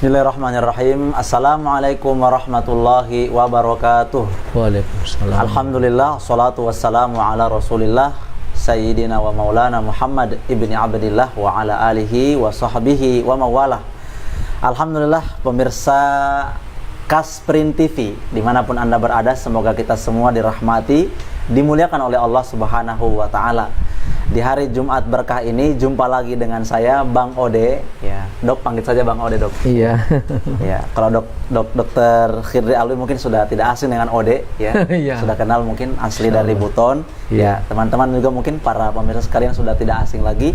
Bismillahirrahmanirrahim. Assalamualaikum warahmatullahi wabarakatuh. Waalaikumsalam. Alhamdulillah, salatu wassalamu ala rasulillah Sayyidina wa maulana Muhammad ibni Abdillah wa ala alihi wa sahbihi wa mawalah. Alhamdulillah, pemirsa Kasprint TV dimanapun Anda berada, semoga kita semua dirahmati, dimuliakan oleh Allah Subhanahu wa ta'ala. Di hari Jumat berkah ini jumpa lagi dengan saya Bang Ode, ya. Dok, panggil saja Bang Ode, Dok. Iya. Ya, kalau Dokter Khidri Alwi mungkin sudah tidak asing dengan Ode, ya. Iya. Sudah kenal mungkin asli dari Buton. Iya. Ya, teman-teman juga mungkin para pemirsa sekalian sudah tidak asing lagi.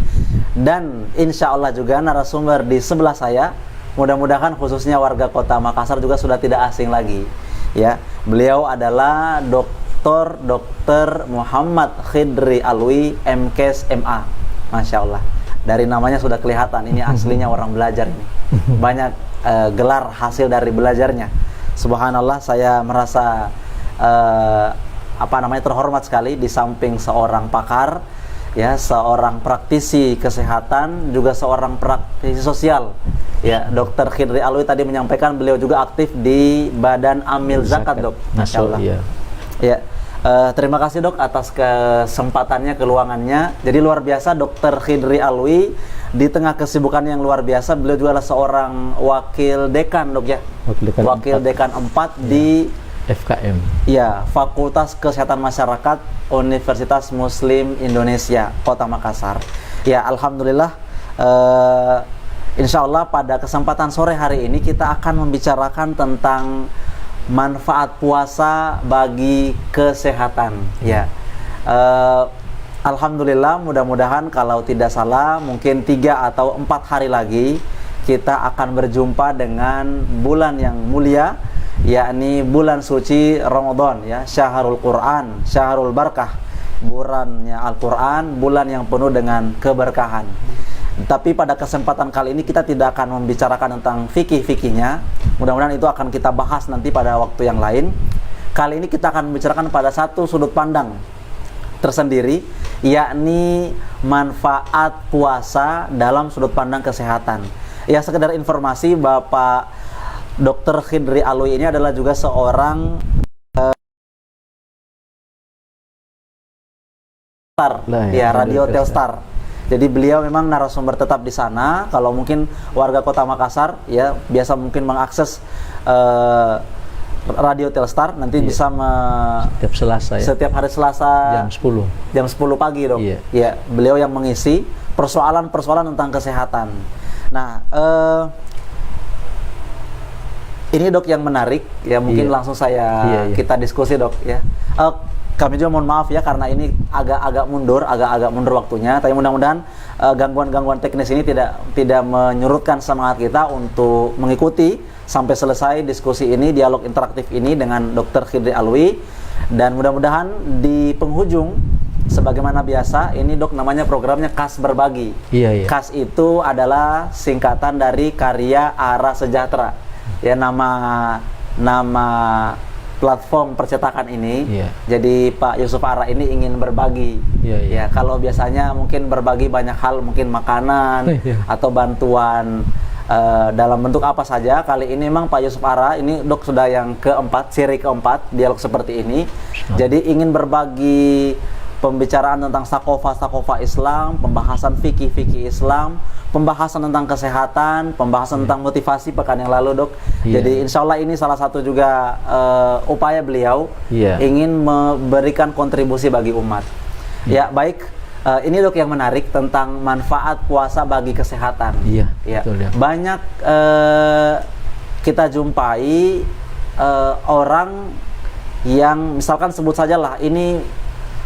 Dan insya Allah juga narasumber di sebelah saya, mudah-mudahan khususnya warga Kota Makassar juga sudah tidak asing lagi. Ya, beliau adalah Dr. Muhammad Khidri Alwi, MKes MA. Masya Allah, dari namanya sudah kelihatan ini aslinya orang belajar ini. Banyak gelar hasil dari belajarnya. Subhanallah, saya merasa terhormat sekali di samping seorang pakar, ya, seorang praktisi kesehatan, juga seorang praktisi sosial. Ya, Dr. Khidri Alwi tadi menyampaikan beliau juga aktif di Badan Amil Zakat, Dok. Masya Allah. Iya. Ya. Terima kasih, Dok, atas kesempatannya, keluangannya. Jadi luar biasa Dr. Khidri Alwi, di tengah kesibukan yang luar biasa, beliau juga adalah seorang wakil dekan, Dok, ya. Wakil dekan 4 ya. Di FKM. Ya, Fakultas Kesehatan Masyarakat Universitas Muslim Indonesia Kota Makassar. Ya, alhamdulillah. Insya Allah pada kesempatan sore hari ini kita akan membicarakan tentang manfaat puasa bagi kesehatan. Ya, alhamdulillah, mudah-mudahan kalau tidak salah mungkin 3 atau 4 hari lagi kita akan berjumpa dengan bulan yang mulia, yakni bulan suci Ramadan, ya, Syahrul Quran, Syahrul Barakah, bulannya Al-Quran, bulan yang penuh dengan keberkahan. Tapi pada kesempatan kali ini kita tidak akan membicarakan tentang fikih-fikihnya. Mudah-mudahan itu akan kita bahas nanti pada waktu yang lain. Kali ini kita akan membicarakan pada satu sudut pandang tersendiri, yakni manfaat puasa dalam sudut pandang kesehatan. Ya, sekedar informasi, Bapak Dr. Khidri Alwi ini adalah juga seorang radio Telstar. Jadi beliau memang narasumber tetap di sana. Kalau mungkin warga Kota Makassar, ya, biasa mungkin mengakses radio Telstar, nanti bisa setiap Selasa, ya. Setiap hari Selasa jam 10 pagi, Dok. Iya. Ya, beliau yang mengisi persoalan-persoalan tentang kesehatan. Nah, ini, Dok, yang menarik, ya, mungkin langsung kita diskusi, Dok, ya. Kami juga mohon maaf, ya, karena ini agak mundur waktunya. Tapi mudah-mudahan gangguan-gangguan teknis ini tidak menyurutkan semangat kita untuk mengikuti sampai selesai diskusi ini, dialog interaktif ini dengan Dr. Khidri Alwi. Dan mudah-mudahan di penghujung, sebagaimana biasa, ini, Dok, namanya programnya Kas Berbagi. Iya. Kas itu adalah singkatan dari Karya Ara Sejahtera. Ya, nama platform percetakan ini. Iya. Jadi Pak Yusuf Ara ini ingin berbagi. Iya. Ya, kalau biasanya mungkin berbagi banyak hal, mungkin makanan atau bantuan dalam bentuk apa saja. Kali ini memang Pak Yusuf Ara ini, Dok, sudah yang keempat, seri keempat dialog seperti ini. Jadi ingin berbagi pembicaraan tentang sakofa Islam, pembahasan fikih Islam, pembahasan tentang kesehatan, pembahasan tentang motivasi pekan yang lalu, Dok. Jadi insya Allah ini salah satu juga upaya beliau ingin memberikan kontribusi bagi umat. Ya, baik. Ini, Dok, yang menarik tentang manfaat puasa bagi kesehatan. Iya. Betul, ya. Banyak kita jumpai orang yang misalkan sebut sajalah ini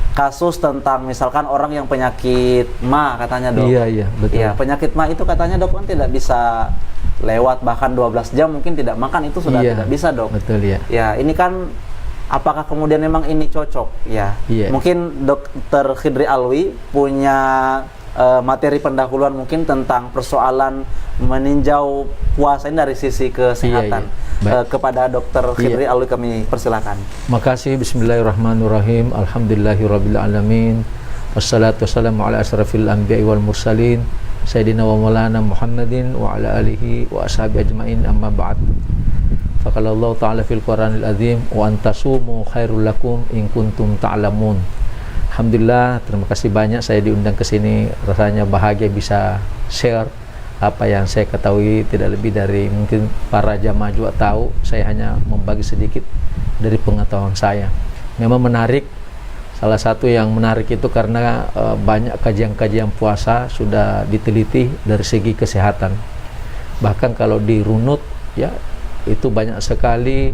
kasus tentang misalkan orang yang penyakit MA, katanya, Dok. Iya, betul. Ya, penyakit MA itu katanya, Dok, kan tidak bisa lewat bahkan 12 jam mungkin tidak makan, itu sudah tidak bisa, Dok. Betul, ya. Ya, ini kan apakah kemudian memang ini cocok, ya? Mungkin Dr. Khidri Alwi punya materi pendahuluan mungkin tentang persoalan meninjau puasa ini dari sisi kesehatan. Kepada Dr. Khidri Alwi kami persilakan. Makasih. Bismillahirrahmanirrahim. Alhamdulillahirabbil alamin. Wassalatu wassalamu ala asrafil anbiya'i wal mursalin Sayyidina wa maulana Muhammadin wa ala alihi wa ashabi ajmain, amma ba'd. Faqala Allah Ta'ala fil Qur'anil Azim, wa antasumu khairul lakum in kuntum ta'lamun. Alhamdulillah, terima kasih banyak saya diundang ke sini. Rasanya bahagia bisa share apa yang saya ketahui, tidak lebih dari mungkin para jamaah juga tahu. Saya hanya membagi sedikit dari pengetahuan saya. Memang menarik. Salah satu yang menarik itu karena banyak kajian-kajian puasa sudah diteliti dari segi kesehatan. Bahkan kalau dirunut ya itu banyak sekali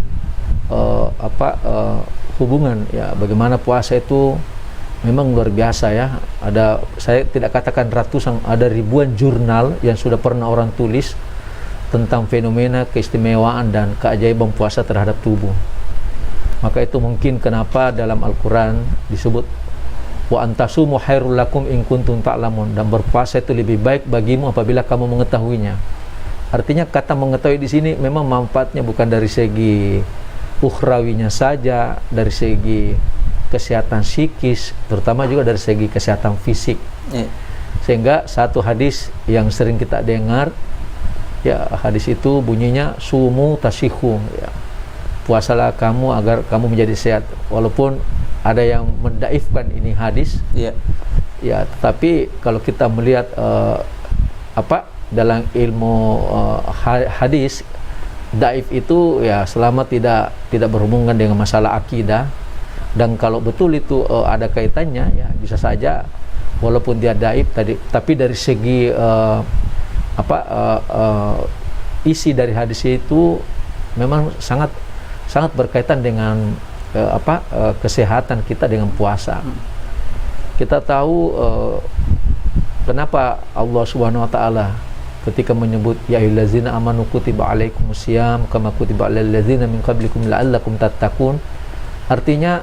hubungan ya, bagaimana puasa itu memang luar biasa ya. Ada, saya tidak katakan ratusan, ada ribuan jurnal yang sudah pernah orang tulis tentang fenomena keistimewaan dan keajaiban puasa terhadap tubuh. Maka itu mungkin kenapa dalam Al-Quran disebut wa antasumu khairul lakum in kuntum ta'lamun, dan berpuasa itu lebih baik bagimu apabila kamu mengetahuinya. Artinya kata mengetahui di sini memang manfaatnya bukan dari segi ukhrawinya saja, dari segi kesehatan psikis, terutama juga dari segi kesehatan fisik. Sehingga satu hadis yang sering kita dengar ya, hadis itu bunyinya sumu tashihu ya, puasalah kamu agar kamu menjadi sehat. Walaupun ada yang mendaifkan ini hadis ya, tetapi kalau kita melihat dalam ilmu hadis, daif itu ya selama tidak berhubungan dengan masalah akidah, dan kalau betul itu ada kaitannya ya bisa saja walaupun dia daif tadi, tapi dari segi isi dari hadis itu memang sangat berkaitan dengan kesehatan kita dengan puasa. Kita tahu kenapa Allah Subhanahu wa taala ketika menyebut ya ayyuhallazina amanu kutiba alaikumusiyam kama kutiba alal ladzina min qablikum la'allakum tattaqun. Artinya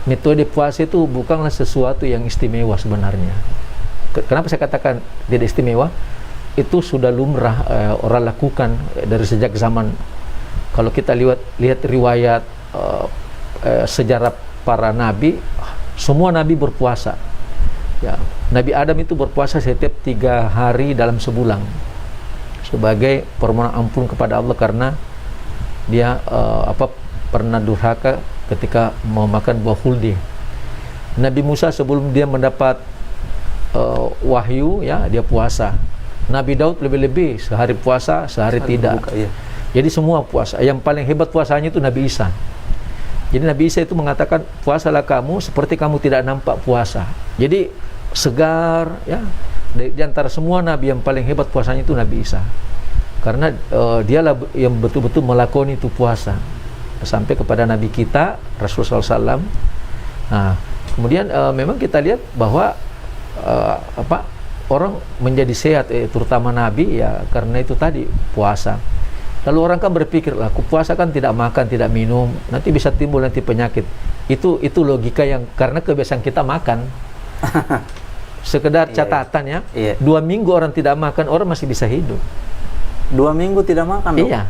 metode puasa itu bukanlah sesuatu yang istimewa sebenarnya. Kenapa saya katakan tidak istimewa? Itu sudah lumrah orang lakukan dari sejak zaman. Kalau kita lihat riwayat sejarah para nabi, semua nabi berpuasa ya. Nabi Adam itu berpuasa setiap 3 hari dalam sebulan sebagai permohonan ampun kepada Allah karena dia pernah durhaka ketika mau makan buah khuldi. Nabi Musa sebelum dia mendapat wahyu ya, dia puasa. Nabi Daud lebih-lebih sehari puasa, sehari tidak. Jadi semua puasa. Yang paling hebat puasanya itu Nabi Isa. Jadi Nabi Isa itu mengatakan, puasalah kamu seperti kamu tidak nampak puasa. Jadi segar ya. Di antara semua nabi yang paling hebat puasanya itu Nabi Isa. Karena dialah yang betul-betul melakoni itu puasa. Sampai kepada Nabi kita Rasulullah SAW. Nah, kemudian memang kita lihat bahwa orang menjadi sehat, terutama Nabi ya karena itu tadi puasa. Lalu orang kan berpikir lah, puasa kan tidak makan, tidak minum, nanti bisa timbul nanti penyakit. Itu logika yang karena kebiasaan kita makan. Sekedar catatan ya, 2 minggu orang tidak makan, orang masih bisa hidup. 2 minggu tidak makan, Dok? Iya.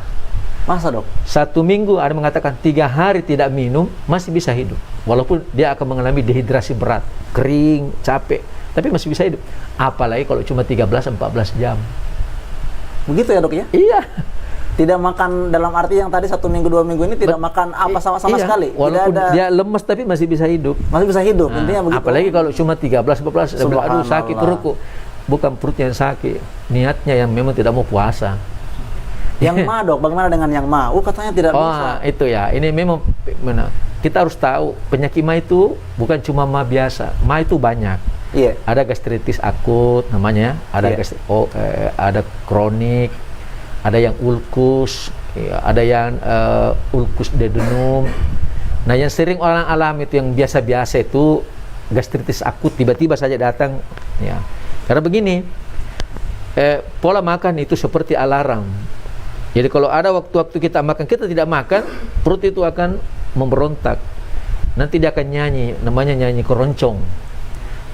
Masa, Dok? 1 minggu ada mengatakan 3 hari tidak minum masih bisa hidup. Walaupun dia akan mengalami dehidrasi berat, kering, capek, tapi masih bisa hidup. Apalagi kalau cuma 13-14 jam. Begitu ya, Dok ya? Iya. Tidak makan dalam arti yang tadi 1 minggu 2 minggu ini tidak makan apa sama sekali. Walaupun tidak ada, dia lemes tapi masih bisa hidup. Masih bisa hidup, intinya begitu. Apalagi kalau cuma 13-14, aduh sakit perutku. Bukan perut yang sakit, niatnya yang memang tidak mau puasa. Yang ma, Dok, bagaimana dengan yang ma? Katanya tidak bisa. Itu ya, ini memang kita harus tahu penyakit ma itu bukan cuma ma biasa. Ma itu banyak. Iya. Ada gastritis akut namanya, ada ada kronik, ada yang ulkus, ya, ada yang ulkus duodenum. Nah, yang sering orang alami itu yang biasa-biasa itu gastritis akut, tiba-tiba saja datang ya. Karena begini, pola makan itu seperti alarm. Jadi kalau ada waktu-waktu kita makan, kita tidak makan, perut itu akan memberontak. Nanti dia akan nyanyi, namanya nyanyi keroncong.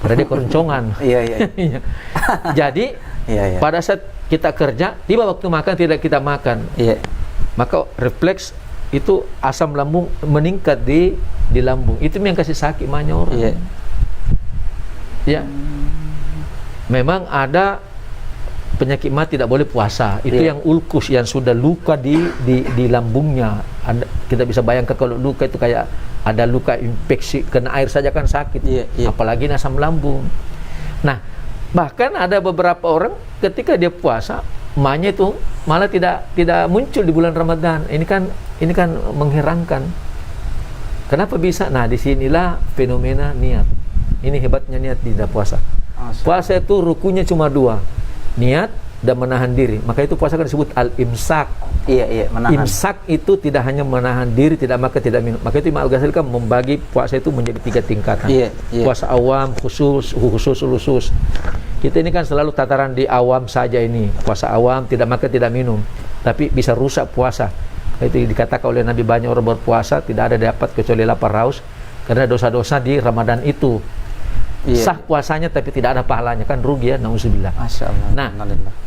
Karena dia keroncongan. Iya. Jadi pada saat kita kerja, tiba waktu makan tidak kita makan. Iya. Maka refleks itu asam lambung meningkat di lambung. Itu yang kasih sakit banyak orang. Iya. Ya. memang ada penyakit mah tidak boleh puasa. Itu Iya. yang ulkus, yang sudah luka di lambungnya. Kita bisa bayangkan kalau luka itu kayak ada luka infeksi, kena air saja kan sakit. Iya, iya. Apalagi asam lambung. Nah, bahkan ada beberapa orang ketika dia puasa, mahnya itu malah tidak muncul di bulan Ramadan. Ini kan mengherankan. Kenapa bisa? Nah, disinilah fenomena niat. Ini hebatnya niat di dalam puasa. Puasa itu rukunya cuma 2, niat dan menahan diri. Maka itu puasa kan disebut al-imsak. Iya, menahan. Imsak itu tidak hanya menahan diri, tidak makan, tidak minum. Maka itu Imam Al-Ghazali kan membagi puasa itu menjadi 3 tingkatan. Iya. Puasa awam, khusus. Kita ini kan selalu tataran di awam saja ini. Puasa awam, tidak makan, tidak minum. Tapi bisa rusak puasa. Itu dikatakan oleh Nabi, banyak orang berpuasa tidak ada dapat kecuali lapar haus karena dosa-dosa di Ramadan itu. Iya. Sah puasanya tapi tidak ada pahalanya, kan rugi ya, nauzubillah. Masya Allah. Nah,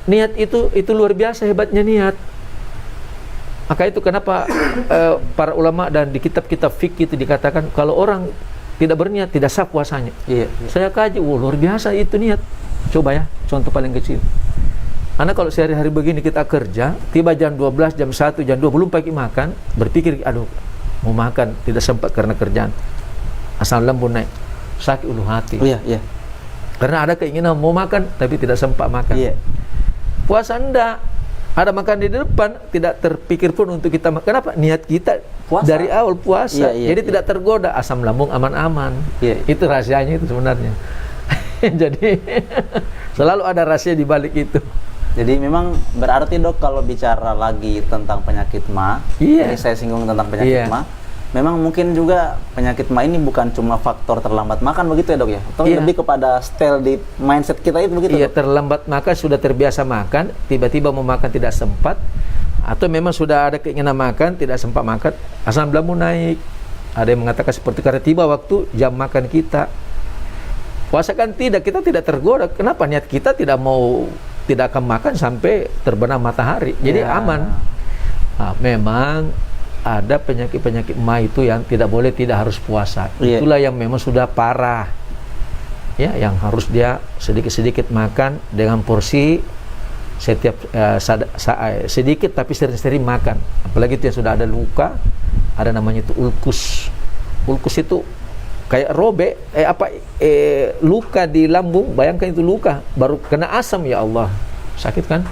niat itu luar biasa hebatnya niat. Maka itu kenapa para ulama dan di kitab-kitab fikih itu dikatakan kalau orang tidak berniat tidak sah puasanya. Iya. Saya kaji, luar biasa itu niat. Coba ya, contoh paling kecil. Karena kalau sehari-hari begini kita kerja, tiba jam 12, jam 1, jam 2 belum pagi makan, berpikir, aduh, mau makan, tidak sempat karena kerjaan. Asam lambung naik, sakit ulu hati. Iya. Karena ada keinginan mau makan, tapi tidak sempat makan. Iya. Puasa enggak. Ada makan di depan, tidak terpikir pun untuk kita makan. Kenapa? Niat kita Puasa. dari awal puasa. Iya. Jadi tidak tergoda, asam lambung aman-aman. Iya. Itu rahasianya itu sebenarnya. Jadi selalu ada rahasia di balik itu. Jadi memang berarti dok kalau bicara lagi tentang penyakit ma, Iya. tadi saya singgung tentang penyakit Iya. ma, memang mungkin juga penyakit ma ini bukan cuma faktor terlambat makan begitu ya dok ya? Atau Iya. lebih kepada style di mindset kita itu begitu Iya, dok? terlambat makan, sudah terbiasa makan, tiba-tiba mau makan tidak sempat, atau memang sudah ada keinginan makan, tidak sempat makan, asam lambung naik. Ada yang mengatakan seperti karena tiba waktu jam makan kita. Puasa kan tidak, kita tidak tergoda. Kenapa? Niat kita tidak akan makan sampai terbenam matahari. Jadi Ya. aman. Nah, memang ada penyakit-penyakit ma itu yang tidak boleh, tidak harus puasa. Iya. Itulah yang memang sudah parah. Ya, yang harus dia sedikit-sedikit makan dengan porsi setiap sedikit tapi sering-sering makan. Apalagi itu yang sudah ada luka, ada namanya itu ulkus. Ulkus itu kayak robek, luka di lambung. Bayangkan itu luka, baru kena asam, ya Allah, sakit kan?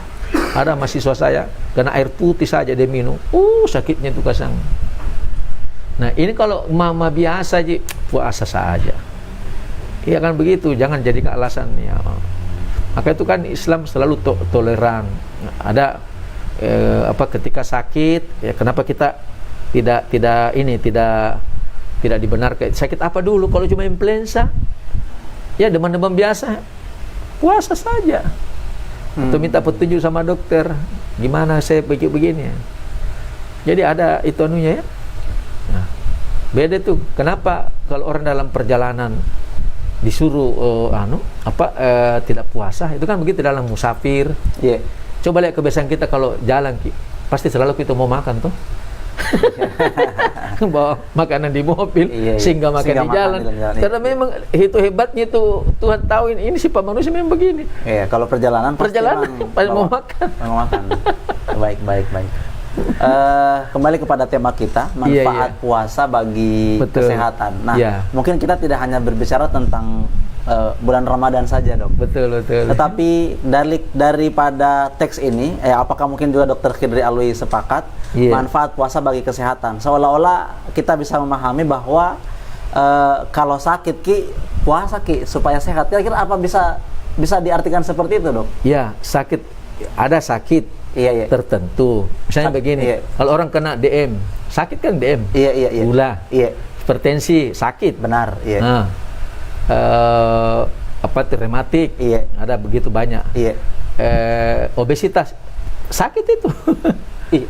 Ada mahasiswa saya kena air putih saja dia minum, sakitnya itu kasang. Nah ini kalau mama biasa aja puasa saja, iya kan begitu, jangan jadikan alasan ya. Maka itu kan Islam selalu toleran. Ada ketika sakit, ya kenapa kita tidak dibenarkan. Sakit apa dulu? Kalau cuma influenza, ya demam-demam biasa, puasa saja. Atau minta petunjuk sama dokter, gimana saya begini. Jadi ada itu anunya ya. Nah, beda tuh. Kenapa kalau orang dalam perjalanan disuruh tidak puasa? Itu kan begitu dalam musafir. Iya. Coba lihat kebiasaan kita kalau jalan, pasti selalu kita mau makan tuh. Bawa makanan di mobil, Iya. sehingga makan Sehingga di makan jalan. di dalam jalan, Karena iya. memang itu hebatnya itu Tuhan tahu ini sifat manusia memang begini. Iya, kalau perjalanan pasti Pasti mau makan. Mau makan. Baik. Kembali kepada tema kita, manfaat Iya. puasa bagi Betul. kesehatan. Nah, Iya. mungkin kita tidak hanya berbicara tentang bulan Ramadan saja, dok. Betul. Tetapi daripada teks ini, apakah mungkin juga Dr. Khidri Alwi sepakat Iya. manfaat puasa bagi kesehatan? Seolah-olah kita bisa memahami bahwa kalau sakit puasa supaya sehat. Kira-kira apa bisa diartikan seperti itu, dok? Ya, ada sakit Iya. tertentu. Misalnya begini, Iya. kalau orang kena DM, sakit kan DM. Iya. Gula, Iya, hipertensi, sakit. benar. Iya. Nah, rematik, Iya. ada begitu banyak. Iya. Obesitas, sakit itu.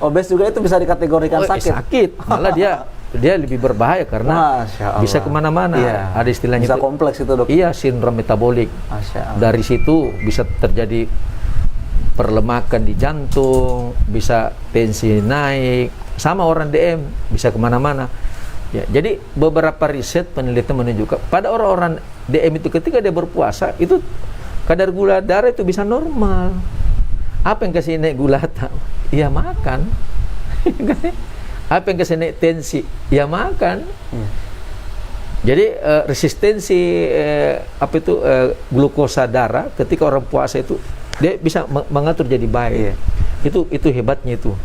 Obes juga itu bisa dikategorikan sakit. Malah dia lebih berbahaya karena Masya Allah. bisa kemana-mana. Iya. Ada istilahnya Bisa itu. kompleks itu, dok. Iya, sindrom metabolik. Masya Allah. Dari situ bisa terjadi perlemakan di jantung, bisa tensi naik, sama orang DM bisa kemana-mana. Ya, jadi beberapa riset penelitian menunjukkan pada orang-orang DM itu ketika dia berpuasa itu kadar gula darah itu bisa normal. Apa yang kasih naik gula? Ya makan. Apa yang kasih naik tensi? Ya makan. Jadi resistensi glukosa darah ketika orang puasa itu dia bisa mengatur jadi baik. Itu hebatnya itu.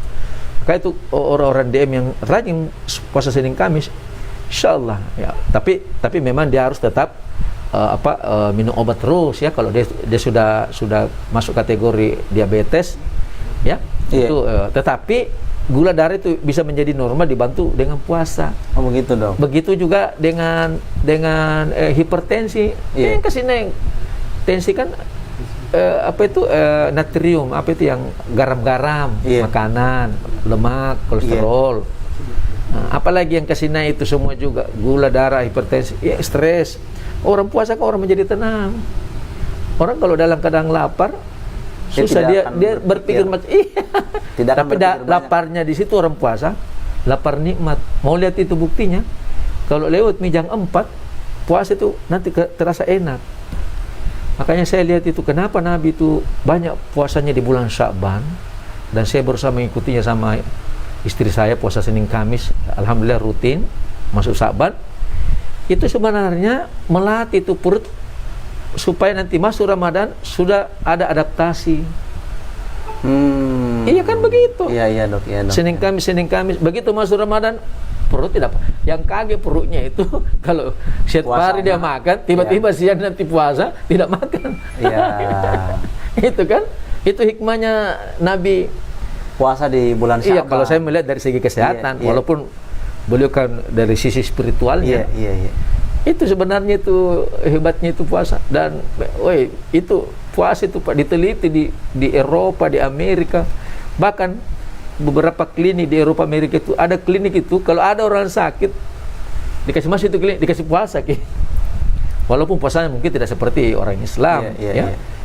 Kayak itu orang-orang DM yang rajin puasa Senin Kamis, insyaallah ya. Tapi memang dia harus tetap minum obat terus ya. Kalau dia sudah masuk kategori diabetes ya. Itu tetapi gula darah itu bisa menjadi normal dibantu dengan puasa. Oh begitu dong. Begitu juga dengan hipertensi. Yang kesini tensi kan natrium, yang garam-garam, makanan, lemak, kolesterol. Nah, apalagi yang kesini itu semua juga gula darah, hipertensi, stres. Orang puasa kan orang menjadi tenang. Orang kalau dalam keadaan lapar susah dia berpikir macam tapi laparnya di situ orang puasa lapar nikmat. Mau lihat itu buktinya, kalau lewat jam 4 puasa itu nanti terasa enak. Makanya saya lihat itu kenapa Nabi itu banyak puasanya di bulan Sya'ban, dan saya berusaha mengikutinya sama istri saya puasa Senin Kamis, alhamdulillah rutin masuk Sya'ban. Itu sebenarnya melatih itu perut supaya nanti masuk Ramadan sudah ada adaptasi. Iya kan begitu. Iya dok. Senin Kamis begitu masuk Ramadan perut tidak. Yang kaget perutnya itu kalau setiap hari dia makan, tiba-tiba siang nanti puasa tidak makan. Iya. Itu kan, itu hikmahnya Nabi puasa di bulan Sya'ban. Iya, kalau saya melihat dari segi kesehatan, walaupun beliau kan dari sisi spiritualnya. Iya. Itu sebenarnya itu hebatnya itu puasa. Dan itu puasa itu Pak diteliti di Eropa, di Amerika, bahkan beberapa klinik di Eropa Amerika itu ada klinik itu kalau ada orang sakit dikasih masuk itu klinik, dikasih puasa walaupun puasanya mungkin tidak seperti orang Islam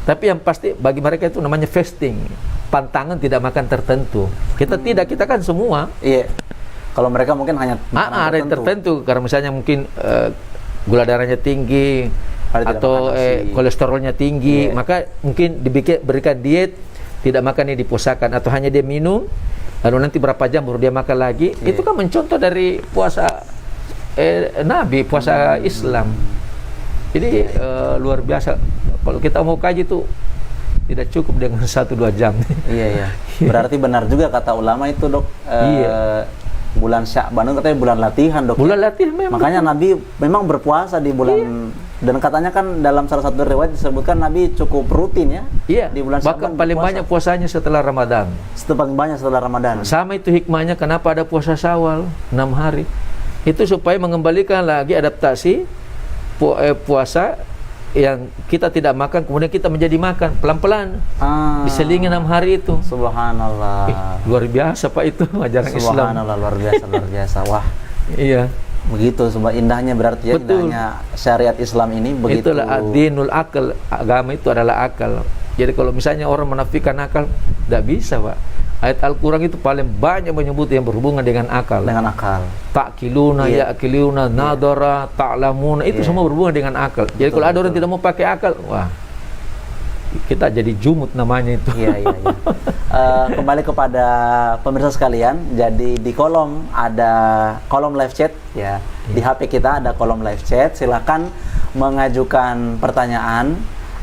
tapi yang pasti bagi mereka itu namanya fasting, pantangan tidak makan tertentu. Kita tidak, kita kan semua kalau mereka mungkin hanya ada yang tertentu karena misalnya mungkin gula darahnya tinggi atau kolesterolnya tinggi, maka mungkin berikan diet, tidak makan yang dipuasakan, atau hanya dia minum lalu nanti berapa jam baru dia makan lagi. Itu kan mencontoh dari puasa Nabi, puasa Islam. Jadi luar biasa. Kalau kita mau kaji itu tidak cukup dengan 1-2 jam. Iya. Berarti benar juga kata ulama itu dok. Bulan Sya'ban katanya bulan latihan dok. Bulan latihan memang. Makanya Nabi memang berpuasa di bulan dan katanya kan dalam salah satu riwayat disebutkan Nabi cukup rutin ya. Di bulan Sya'ban. Bahkan paling banyak puasanya setelah Ramadan. Paling banyak setelah Ramadan. Sama itu hikmahnya kenapa ada puasa Syawal 6 hari. Itu supaya mengembalikan lagi adaptasi puasa yang kita tidak makan, kemudian kita menjadi makan pelan-pelan. Diselingi 6 hari itu. Subhanallah. Luar biasa Pak itu ajaran Islam. Subhanallah, luar biasa. Wah. Iya. Begitu indahnya berarti ya. Betul. Indahnya syariat Islam ini begitu. Itulah ad-dinul akal, agama itu adalah akal. Jadi kalau misalnya orang menafikan akal, tidak bisa Pak. Ayat Al-Quran itu paling banyak menyebut yang berhubungan dengan akal. Dengan akal. Ta'kiluna, ya'kiluna, nadara, ta'lamuna, itu semua berhubungan dengan akal. Jadi kalau ada orang tidak mau pakai akal, wah, kita jadi jumut namanya itu. Iya. Kembali kepada pemirsa sekalian, jadi di kolom ada kolom live chat ya. Di HP kita ada kolom live chat. Silakan mengajukan pertanyaan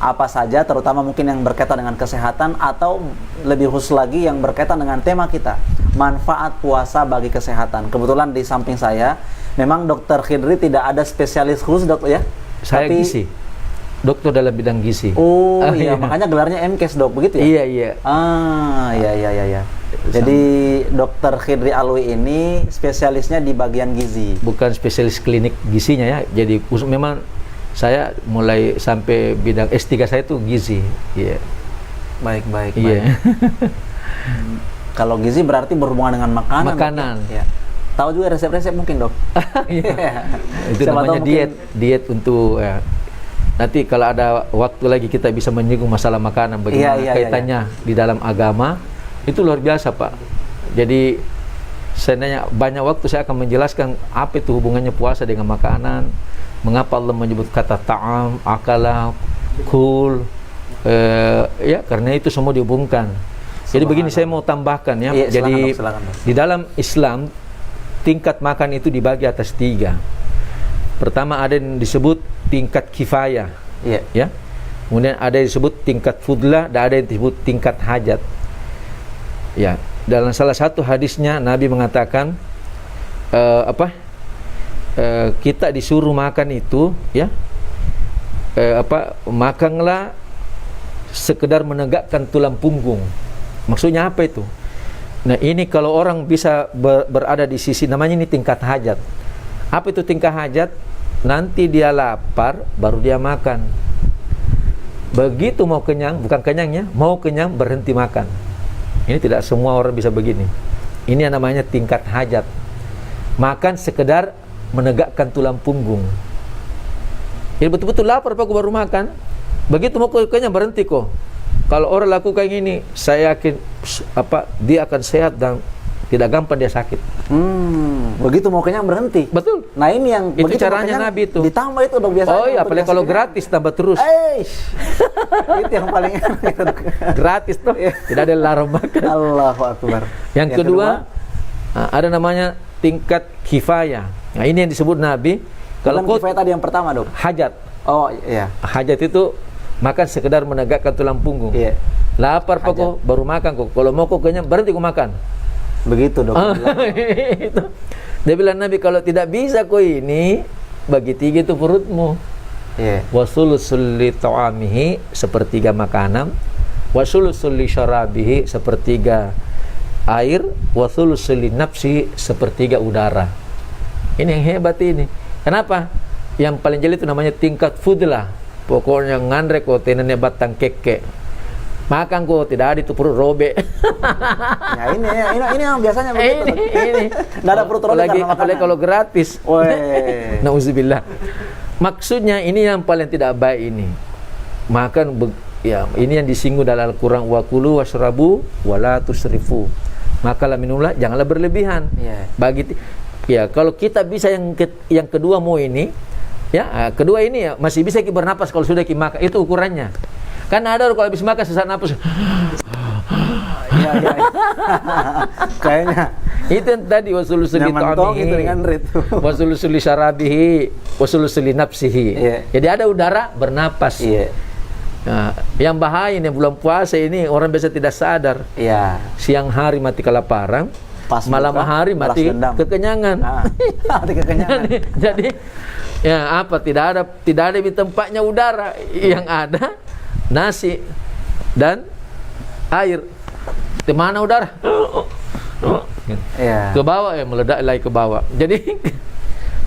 apa saja, terutama mungkin yang berkaitan dengan kesehatan atau lebih khusus lagi yang berkaitan dengan tema kita, manfaat puasa bagi kesehatan. Kebetulan di samping saya memang Dr. Khidri tidak ada spesialis khusus dok ya. Saya gizi. Dokter dalam bidang gizi. Oh iya, makanya gelarnya MKes dok, begitu ya? Iya. Iya. Jadi Dr. Khidri Alwi ini spesialisnya di bagian gizi. Bukan spesialis klinik gizinya ya. Jadi memang saya mulai sampai bidang S3 saya itu gizi. Iya. Baik. Iya. Kalau gizi berarti berhubungan dengan makanan. Ya. Tahu juga resep-resep mungkin dok? Iya. Itu namanya diet untuk nanti kalau ada waktu lagi kita bisa menyinggung masalah makanan, bagaimana kaitannya di dalam agama. Itu luar biasa Pak. Jadi sebenarnya banyak waktu saya akan menjelaskan apa itu hubungannya puasa dengan makanan, mengapa Allah menyebut kata ta'am, akala, kul, Ya karena itu semua dihubungkan. Jadi begini saya mau tambahkan ya. Iya, Jadi silakan, Dok. di dalam Islam tingkat makan itu dibagi atas 3. Pertama ada yang disebut tingkat kifayah, Iya. ya. Kemudian ada yang disebut tingkat fudlah, dan ada yang disebut tingkat hajat. Ya, dalam salah satu hadisnya Nabi mengatakan kita disuruh makan itu, ya, makanlah sekedar menegakkan tulang punggung. Maksudnya apa itu? Nah ini kalau orang bisa berada di sisi, namanya ini tingkat hajat. Apa itu tingkat hajat? Nanti dia lapar, baru dia makan. Begitu mau kenyang, bukan kenyangnya, mau kenyang berhenti makan. Ini tidak semua orang bisa begini. Ini yang namanya tingkat hajat. Makan sekedar menegakkan tulang punggung. Jadi betul-betul lapar Pak, baru makan. Begitu mau kenyang berhenti kok. Kalau orang lakukan ini, saya yakin dia akan sehat dan tidak gampang dia sakit. Begitu mau kenyang berhenti. Betul. Nah ini yang itu begitu caranya kenyang, Nabi itu. Ditambah itu dong biasanya. Oh iya, apalagi kalau gratis tambah terus. Itu yang paling enak itu. Gratis tuh. Tidak ada larang makan. Allahu Akbar. Yang kedua, ada namanya tingkat kifayah. Nah ini yang disebut Nabi. Kalau kifayah tadi yang pertama Dok. Hajat. Oh iya. Hajat itu makan sekedar menegakkan tulang punggung. Iya. Lapar kok baru makan kok. Kalau mau kok kenyang berhenti kok makan. Begitu Dok. Itu. Dia bilang Nabi, kalau tidak bisa kok ini, bagi 3 itu perutmu. Iya. Wasulusul li ta'amihi, sepertiga makanan. Wasulusul li syarabihi, sepertiga air. Wasulusul li nafsihi, sepertiga udara. Ini yang hebat ini. Kenapa? Yang paling jeli itu namanya tingkat fudlah. Pokoknya ngandre kok tenennya batang keke. Makan kok tidak ada itu perut robek. Ya ini yang biasanya begitu. Ini. Nggak ada perut robek karena apalagi kalau gratis. Weh. Nauzubillah. Maksudnya ini yang paling tidak baik ini. Makan ya ini yang disinggung dalam Al-Qur'an, wa kulu washrabu wala tusrifu. Makanlah minumlah janganlah berlebihan. Yeah. Ya kalau kita bisa yang kedua mau ini, ya kedua ini ya masih bisa kita bernapas kalau sudah kita makan, itu ukurannya. Kan ada kalau habis makan sesak napas. Iya. Kayaknya itu yang tadi wasulusul li ta'amihi, wasulusul li syarabihi, wasulusul li nafsihi. Yeah. Jadi ada udara bernapas. Iya. Nah, yang bahaya ini bulan puasa ini orang biasa tidak sadar. Iya. Siang hari mati kelaparan, Pas malam buka, hari mati kekenyangan. Mati kekenyangan. Jadi ya apa tidak ada di tempatnya udara, yang ada nasi dan air. Di mana udara? Iya. Ke bawah ya, meledak lagi ke bawah. Jadi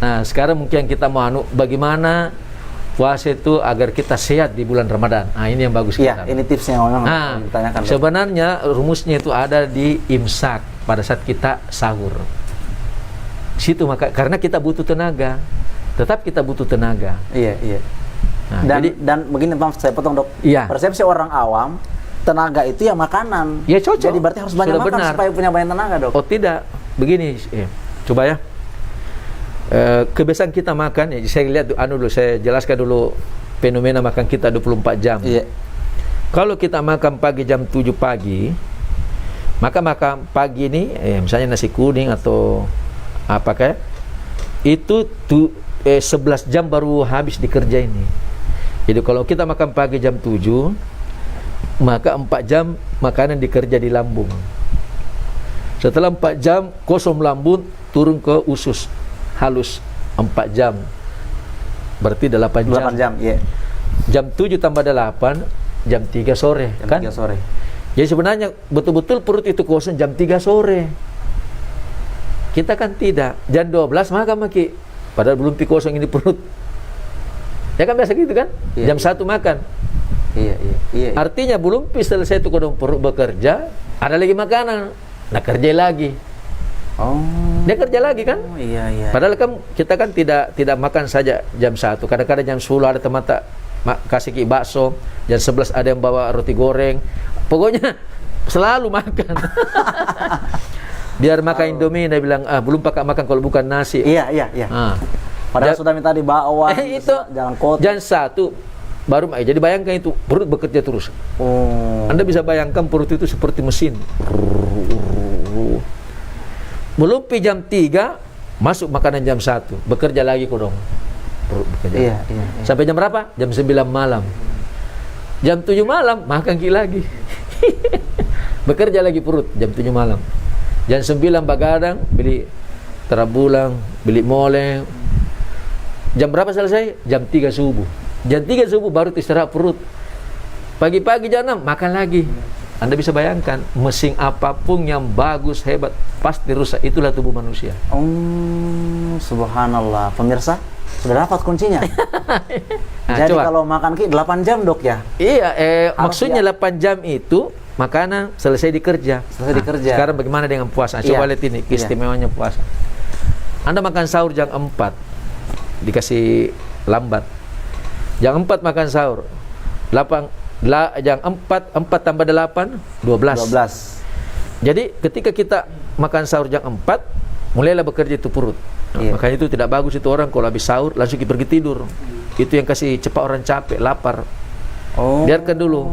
nah sekarang mungkin kita mau bagaimana puasa itu agar kita sehat di bulan Ramadan. Nah ini yang bagus. Iya, ini tipsnya yang memang ditanyakan. Sebenarnya rumusnya itu ada di imsak pada saat kita sahur. Situ maka karena kita butuh tenaga, tetap kita butuh tenaga. Iya. Nah, dan begini Bang, saya potong Dok. Iya. Persepsi orang awam, tenaga itu ya makanan. Ya cocok. Jadi berarti harus banyak Sudah makan benar. supaya punya banyak tenaga Dok. Oh tidak, begini, coba ya. Kebiasaan kita makan, ya saya lihat dulu, saya jelaskan dulu fenomena makan kita 24 jam. Iya. Kalau kita makan pagi jam 7 pagi, maka makan pagi ini, misalnya nasi kuning atau apa kayak itu 11 jam baru habis dikerja ini. Jadi kalau kita makan pagi jam 7, maka 4 jam makanan dikerja di lambung. Setelah 4 jam kosong lambung, turun ke usus halus 4 jam. Berarti 8 jam. 8 jam, iya. Jam 7 tambah 8, jam 3 sore, Jam kan? 3 sore. Jadi sebenarnya betul-betul perut itu kosong jam 3 sore. Kita kan tidak. Jam 12 makan maki. Padahal belum kosong ini perut. Ya kan biasa gitu kan? Iya, Jam 1 makan. Iya. Artinya belum selesai itu kodong perut bekerja, ada lagi makanan. Nah kerja lagi. Oh. Dia kerja lagi kan? Oh, iya. Padahal kan kita kan tidak makan saja jam 1. Kadang-kadang jam 10 ada teman kasih bakso, jam 11 ada yang bawa roti goreng. Pokoknya selalu makan. Biar makan Indomie, dia bilang belum pakai makan kalau bukan nasi. Iya. Padahal sudah minta dibawa. Itu jalan kota. jam 1 baru jadi bayangkan itu perut bekerja terus. Oh. Anda bisa bayangkan perut itu seperti mesin. Belum jam 3 masuk makanan jam 1, bekerja lagi kok dong. Perut bekerja. Iya. Sampai jam berapa? Jam 9 malam. Jam 7 malam makan lagi. Bekerja lagi perut jam 7 malam. Jam 9 begadang, beli terabulang, beli mole. Jam berapa selesai? Jam 3 subuh. Jam 3 subuh baru istirahat perut. Pagi-pagi jam 6 makan lagi. Anda bisa bayangkan, mesin apapun yang bagus, hebat, pasti rusak. Itulah tubuh manusia. Subhanallah. Pemirsa, sudah dapat kuncinya. Nah, Jadi coba. kalau makan 8 jam, Dok, ya? Iya, maksudnya ya. 8 jam itu makanan selesai dikerja. Selesai dikerja. Sekarang bagaimana dengan puasa? Coba Iya. lihat ini, keistimewanya puasa. Anda makan sahur jam 4, dikasih lambat. Jam 4 makan sahur. Jam 4 tambah 8, 12. 12. Jadi ketika kita makan sahur jam 4, mulailah bekerja itu perut. Nah, Iya. makanya itu tidak bagus itu orang kalau habis sahur langsung pergi tidur. Itu yang kasih cepat orang capek, lapar. Oh. Biarkan dulu.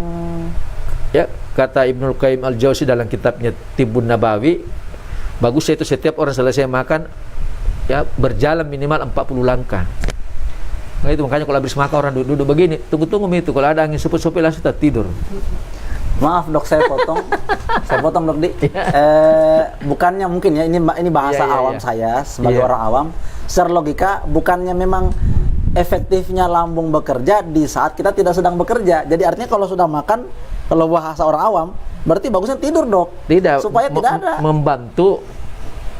Ya, kata Ibnul Qayyim Al-Jauzi dalam kitabnya Tibbun Nabawi, bagusnya itu setiap orang selesai makan ya berjalan minimal 40 langkah. Nah, itu makanya kalau habis makan orang duduk begini, tunggu-tunggu itu kalau ada angin seput-seput langsung tidur. Maaf, Dok, saya potong. Saya potong, Dok, Di. Bukannya mungkin ya ini bahasa Iya, awam iya. saya sebagai Iya. orang awam. Secara logika bukannya memang efektifnya lambung bekerja di saat kita tidak sedang bekerja. Jadi artinya kalau sudah makan, kalau bahasa orang awam, berarti bagusnya tidur, Dok. Tidak, Supaya tidak ada. membantu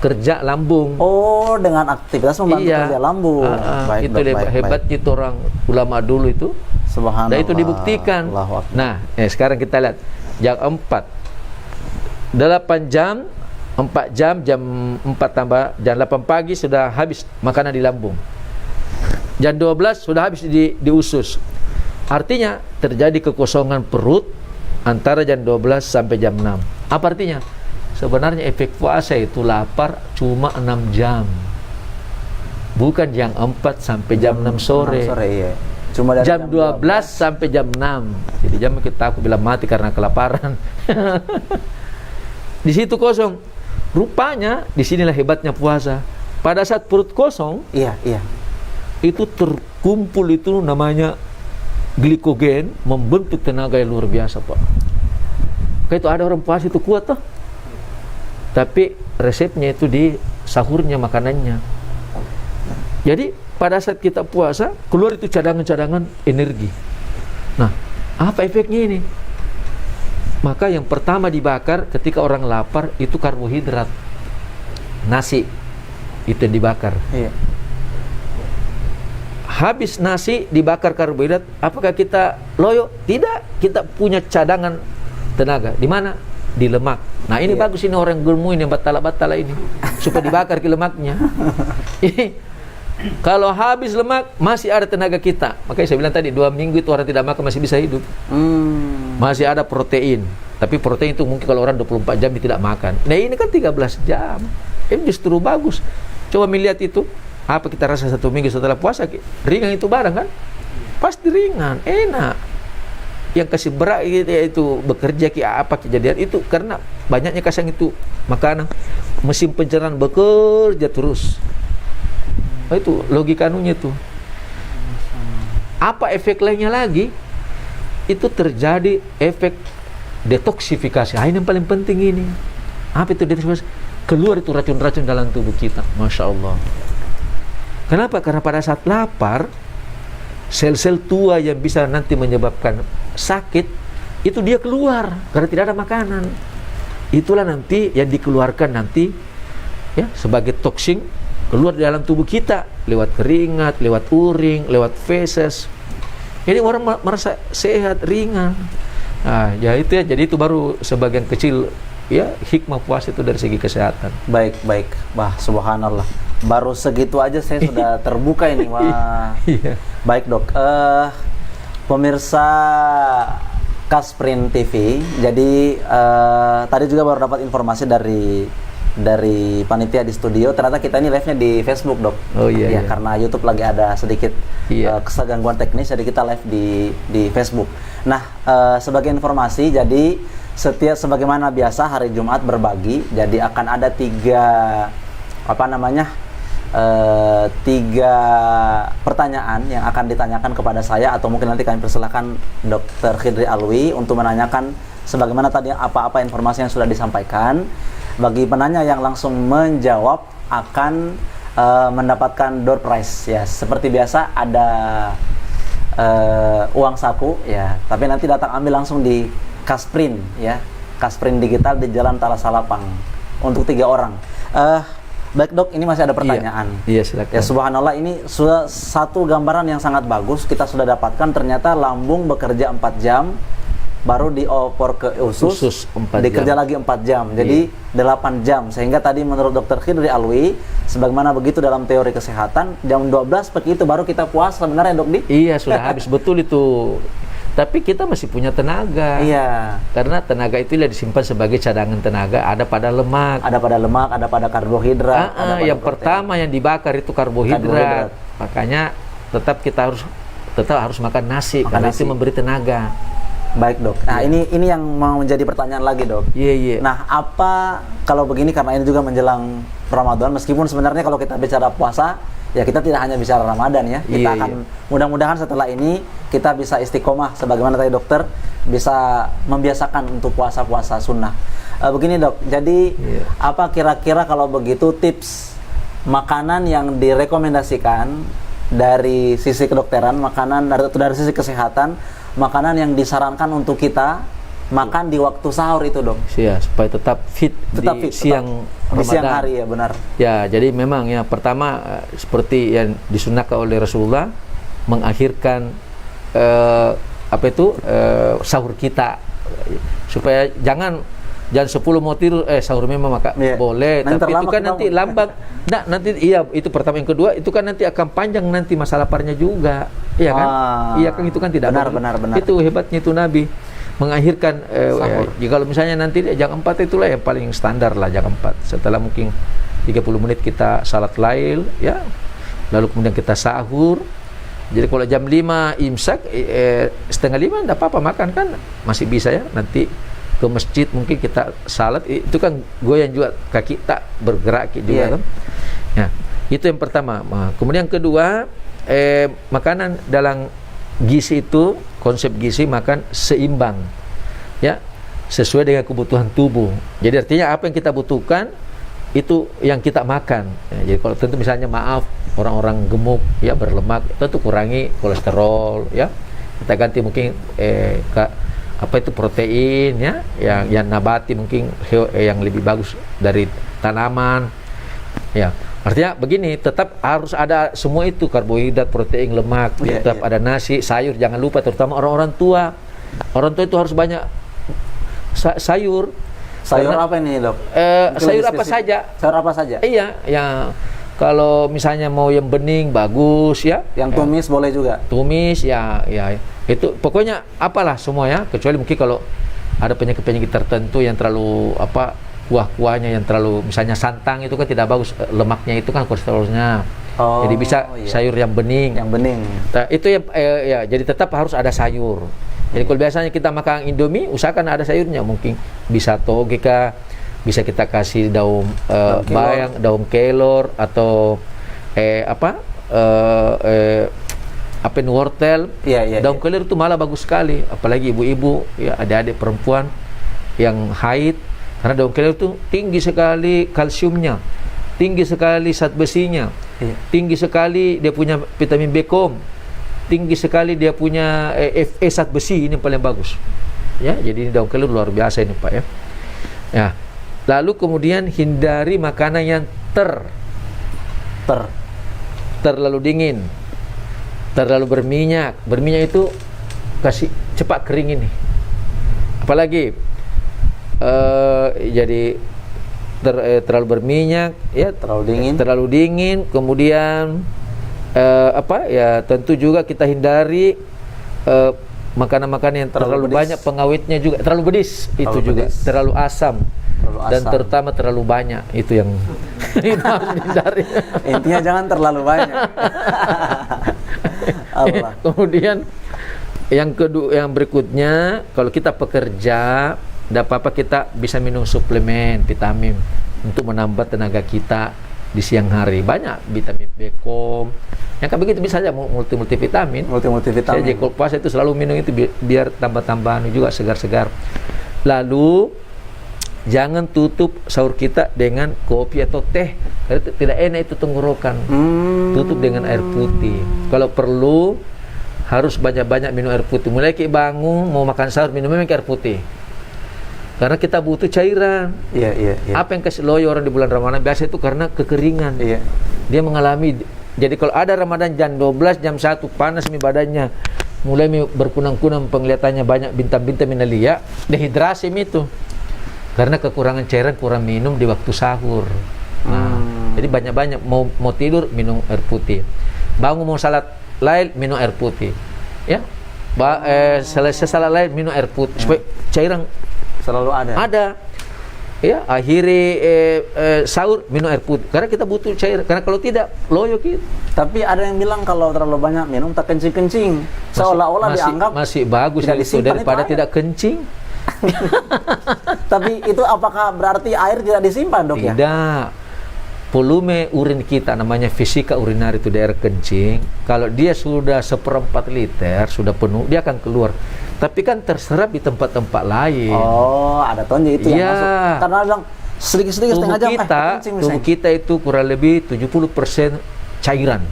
kerja lambung. Oh, dengan aktivitas membantu kerja lambung. Baik, itu Dok, baik, hebatnya itu orang ulama dulu itu. Subhanallah. Dan itu dibuktikan. Allahu Akbar. Nah, sekarang kita lihat jam 4. 8 jam, 4 jam, jam 4 tambah jam 8 pagi sudah habis makanan di lambung. Jam 12 sudah habis di usus. Artinya terjadi kekosongan perut antara jam 12 sampai jam 6. Apa artinya? Sebenarnya efek puasa itu lapar cuma 6 jam. Bukan jam 4 sampai jam 6 sore. 6 sore, iya. Cuma dari Jam 12 sampai jam 6. Jadi jam kita aku bilang mati karena kelaparan. Di situ kosong. Rupanya disinilah hebatnya puasa. Pada saat perut kosong, Iya. itu terkumpul itu namanya glikogen, membentuk tenaga yang luar biasa, Pak. Kayak itu ada orang puasa itu kuat toh. Tapi resepnya itu di sahurnya makanannya. Jadi pada saat kita puasa keluar itu cadangan-cadangan energi. Nah, apa efeknya ini? Maka yang pertama dibakar ketika orang lapar itu karbohidrat. Nasi itu yang dibakar. Iya. Habis nasi dibakar karbohidrat, apakah kita loyo? Tidak, kita punya cadangan tenaga. Di mana? Di lemak. Nah, ini bagus ini orang gemuk ini, batala-batala ini, supaya dibakar ke lemaknya. Kalau habis lemak, masih ada tenaga kita. Makanya saya bilang tadi, 2 minggu itu orang tidak makan masih bisa hidup. Masih ada protein. Tapi protein itu mungkin kalau orang 24 jam dia tidak makan. Nah, ini kan 13 jam. Ini justru bagus. Coba melihat itu. Apa kita rasa 1 minggu setelah puasa? Ringan itu barang kan? Pasti ringan, enak. Yang kasih berat itu bekerja apa kejadian itu karena banyaknya kasang itu makanan, mesin pencernaan bekerja terus. Nah, itu logika anunya itu. Apa efek lainnya lagi? Itu terjadi efek detoksifikasi. Ini yang paling penting ini. Apa itu detoksifikasi? Keluar itu racun-racun dalam tubuh kita. Masya Allah. Kenapa? Karena pada saat lapar, sel-sel tua yang bisa nanti menyebabkan sakit, itu dia keluar karena tidak ada makanan. Itulah nanti yang dikeluarkan nanti ya sebagai toksin keluar di dalam tubuh kita lewat keringat, lewat urin, lewat feses. Jadi orang merasa sehat, ringan. Nah, ya itu ya. Jadi itu baru sebagian kecil ya hikmah puasa itu dari segi kesehatan. Baik. Wah, subhanallah. Baru segitu aja saya sudah terbuka ini. Wah. Iya. Baik, Dok. Pemirsa Kasprin TV. Jadi tadi juga baru dapat informasi dari dari panitia di studio. Ternyata kita ini live-nya di Facebook, Dok. Oh iya, Ya, iya. karena YouTube lagi ada sedikit Iya. gangguan teknis, jadi kita live di Facebook. Nah, sebagai informasi, jadi sebagaimana biasa hari Jumat berbagi, jadi akan ada tiga pertanyaan yang akan ditanyakan kepada saya, atau mungkin nanti kami persilahkan Dr. Khidri Alwi untuk menanyakan sebagaimana tadi apa-apa informasi yang sudah disampaikan. Bagi penanya yang langsung menjawab akan mendapatkan door prize ya. Seperti biasa ada uang saku ya, tapi nanti datang ambil langsung di Kasprint ya. Kasprint Digital di Jalan Talasalapang untuk 3 orang. Baik, Dok, ini masih ada pertanyaan. Iya, silakan. Ya, subhanallah, ini sudah satu gambaran yang sangat bagus kita sudah dapatkan. Ternyata lambung bekerja 4 jam, baru diopor ke usus 4 dikerja jam. lagi 4 jam. Jadi 8 jam. Sehingga tadi menurut Dr. Khidri Alwi, sebagaimana begitu dalam teori kesehatan, jam 12 begitu baru kita puasa sebenarnya, Dok Di? Iya, sudah habis betul itu. Tapi kita masih punya tenaga. Iya. Karena tenaga itu disimpan sebagai cadangan tenaga, ada pada lemak. Ada pada lemak, ada pada karbohidrat. ada pada Yang protein. pertama yang dibakar itu karbohidrat. Makanya tetap harus makan nasi, karena nasi. itu memberi tenaga. Baik, Dok. Nah, ini yang mau menjadi pertanyaan lagi, Dok. Iya. Nah, apa kalau begini, karena ini juga menjelang Ramadan, meskipun sebenarnya kalau kita bicara puasa, ya kita tidak hanya bicara Ramadan ya. Kita akan mudah-mudahan setelah ini kita bisa istiqomah sebagaimana tadi dokter bisa membiasakan untuk puasa-puasa sunnah. Begini, Dok. Jadi apa kira-kira kalau begitu tips makanan yang direkomendasikan dari sisi kedokteran, makanan dari sisi kesehatan, makanan yang disarankan untuk kita makan di waktu sahur itu, Dok? Ya, supaya tetap fit di siang Ramadan. Di siang hari, ya benar. Ya, jadi memang ya pertama seperti yang disunahkan oleh Rasulullah, mengakhirkan sahur kita, supaya jangan 10 mau tidur sahur memang maka boleh, tapi itu kan nanti lambat. Nah, nanti itu pertama. Yang kedua itu kan nanti akan panjang nanti masa laparnya juga. Iya kan? Iya kan, itu kan tidak benar. Itu hebatnya itu Nabi mengakhirkan kalau misalnya nanti jam 4 itulah yang paling standar lah, jam 4. Setelah mungkin 30 menit kita salat lail ya. Lalu kemudian kita sahur. Jadi kalau jam 5 imsak, 4:30 enggak apa-apa makan kan, masih bisa ya. Nanti ke masjid mungkin kita salat, itu kan goyang juga kaki, tak bergerak juga kan. Nah, itu yang pertama. Kemudian yang kedua, makanan dalam gizi itu, konsep gizi makan seimbang ya, sesuai dengan kebutuhan tubuh. Jadi artinya apa yang kita butuhkan itu yang kita makan ya. Jadi kalau tentu misalnya orang-orang gemuk ya, berlemak, tentu kurangi kolesterol ya, kita ganti mungkin protein ya, yang nabati mungkin yang lebih bagus dari tanaman ya. Artinya begini, tetap harus ada semua itu, karbohidrat, protein, lemak, tetap ada nasi, sayur, jangan lupa, terutama orang-orang tua. Orang tua itu harus banyak sayur. Sayur apa ini, Dok? Sayur apa saja. Sayur apa saja? Iya, ya. Kalau misalnya mau yang bening bagus ya. Yang tumis boleh juga. Tumis ya. Itu pokoknya apalah semua ya, kecuali mungkin kalau ada penyakit-penyakit tertentu yang terlalu kuah-kuahnya yang terlalu, misalnya santang itu kan tidak bagus, lemaknya itu kan kolesterolnya. Jadi bisa sayur yang bening. Yang bening. Nah, itu ya, jadi tetap harus ada sayur. Jadi kalau biasanya kita makan Indomie, usahakan ada sayurnya, mungkin bisa toge kah, bisa kita kasih daun bayang, daun kelor, atau wortel. Daun kelor itu malah bagus sekali, apalagi ibu-ibu ya, adik-adik perempuan yang haid, karena daun kelor itu tinggi sekali kalsiumnya, tinggi sekali zat besinya, tinggi sekali dia punya vitamin B kom, tinggi sekali dia punya Fe, zat besi, ini paling bagus ya. Jadi daun kelor luar biasa ini Pak ya. Ya, lalu kemudian hindari makanan yang terlalu dingin, terlalu berminyak. Berminyak itu kasih cepat kering ini. Apalagi jadi terlalu berminyak ya, terlalu dingin. Kemudian tentu juga kita hindari makanan-makanan yang terlalu banyak pengawetnya juga, terlalu pedas, terlalu asam. dan terutama terlalu banyak, itu yang itu harus dihindari. Intinya jangan terlalu banyak. Allah. Kemudian yang kedua, yang berikutnya, kalau kita pekerja, tidak apa-apa kita bisa minum suplemen vitamin untuk menambah tenaga kita di siang hari. Banyak vitamin B-kom. Yang kayak begitu bisa aja multivitamin. Multivitamin. Saya kalau puasa itu selalu minum itu biar tambah-tambahan juga segar-segar. Lalu jangan tutup sahur kita dengan kopi atau teh, karena tidak enak itu tenggorokan. Tutup dengan air putih. Kalau perlu harus banyak-banyak minum air putih. Mulai kita bangun mau makan sahur minumnya air putih. Karena kita butuh cairan. Iya. Apa yang kasih loyo orang di bulan Ramadan biasa itu karena kekeringan. Iya. Dia mengalami. Jadi kalau ada Ramadan jam 12, jam 1 panas badannya, mulai berkunang-kunang penglihatannya, banyak bintang-bintang minalia, dehidrasi itu. Karena kekurangan cairan, kurang minum di waktu sahur. Nah, jadi banyak-banyak mau tidur minum air putih. Bangun mau salat lail minum air putih. Ya. Selesai salat lail minum air putih supaya cairan selalu ada. Ada. Ya, akhiri sahur minum air putih. Karena kita butuh cair. Karena kalau tidak loyo kita. Tapi ada yang bilang kalau terlalu banyak minum tak kencing-kencing. Seolah-olah dianggap masih bagus itu daripada tidak kencing. Tapi itu apakah berarti air tidak disimpan, Dok? Tidak. Ya? Volume urin kita namanya fisika urinari itu daerah kencing. Kalau dia sudah 1/4 liter sudah penuh, dia akan keluar. Tapi kan terserap di tempat-tempat lain. Oh, ada tonje itu yang masuk. Karena bilang sedikit-sedikit setengah jam tubuh kita itu kurang lebih 70% cairan.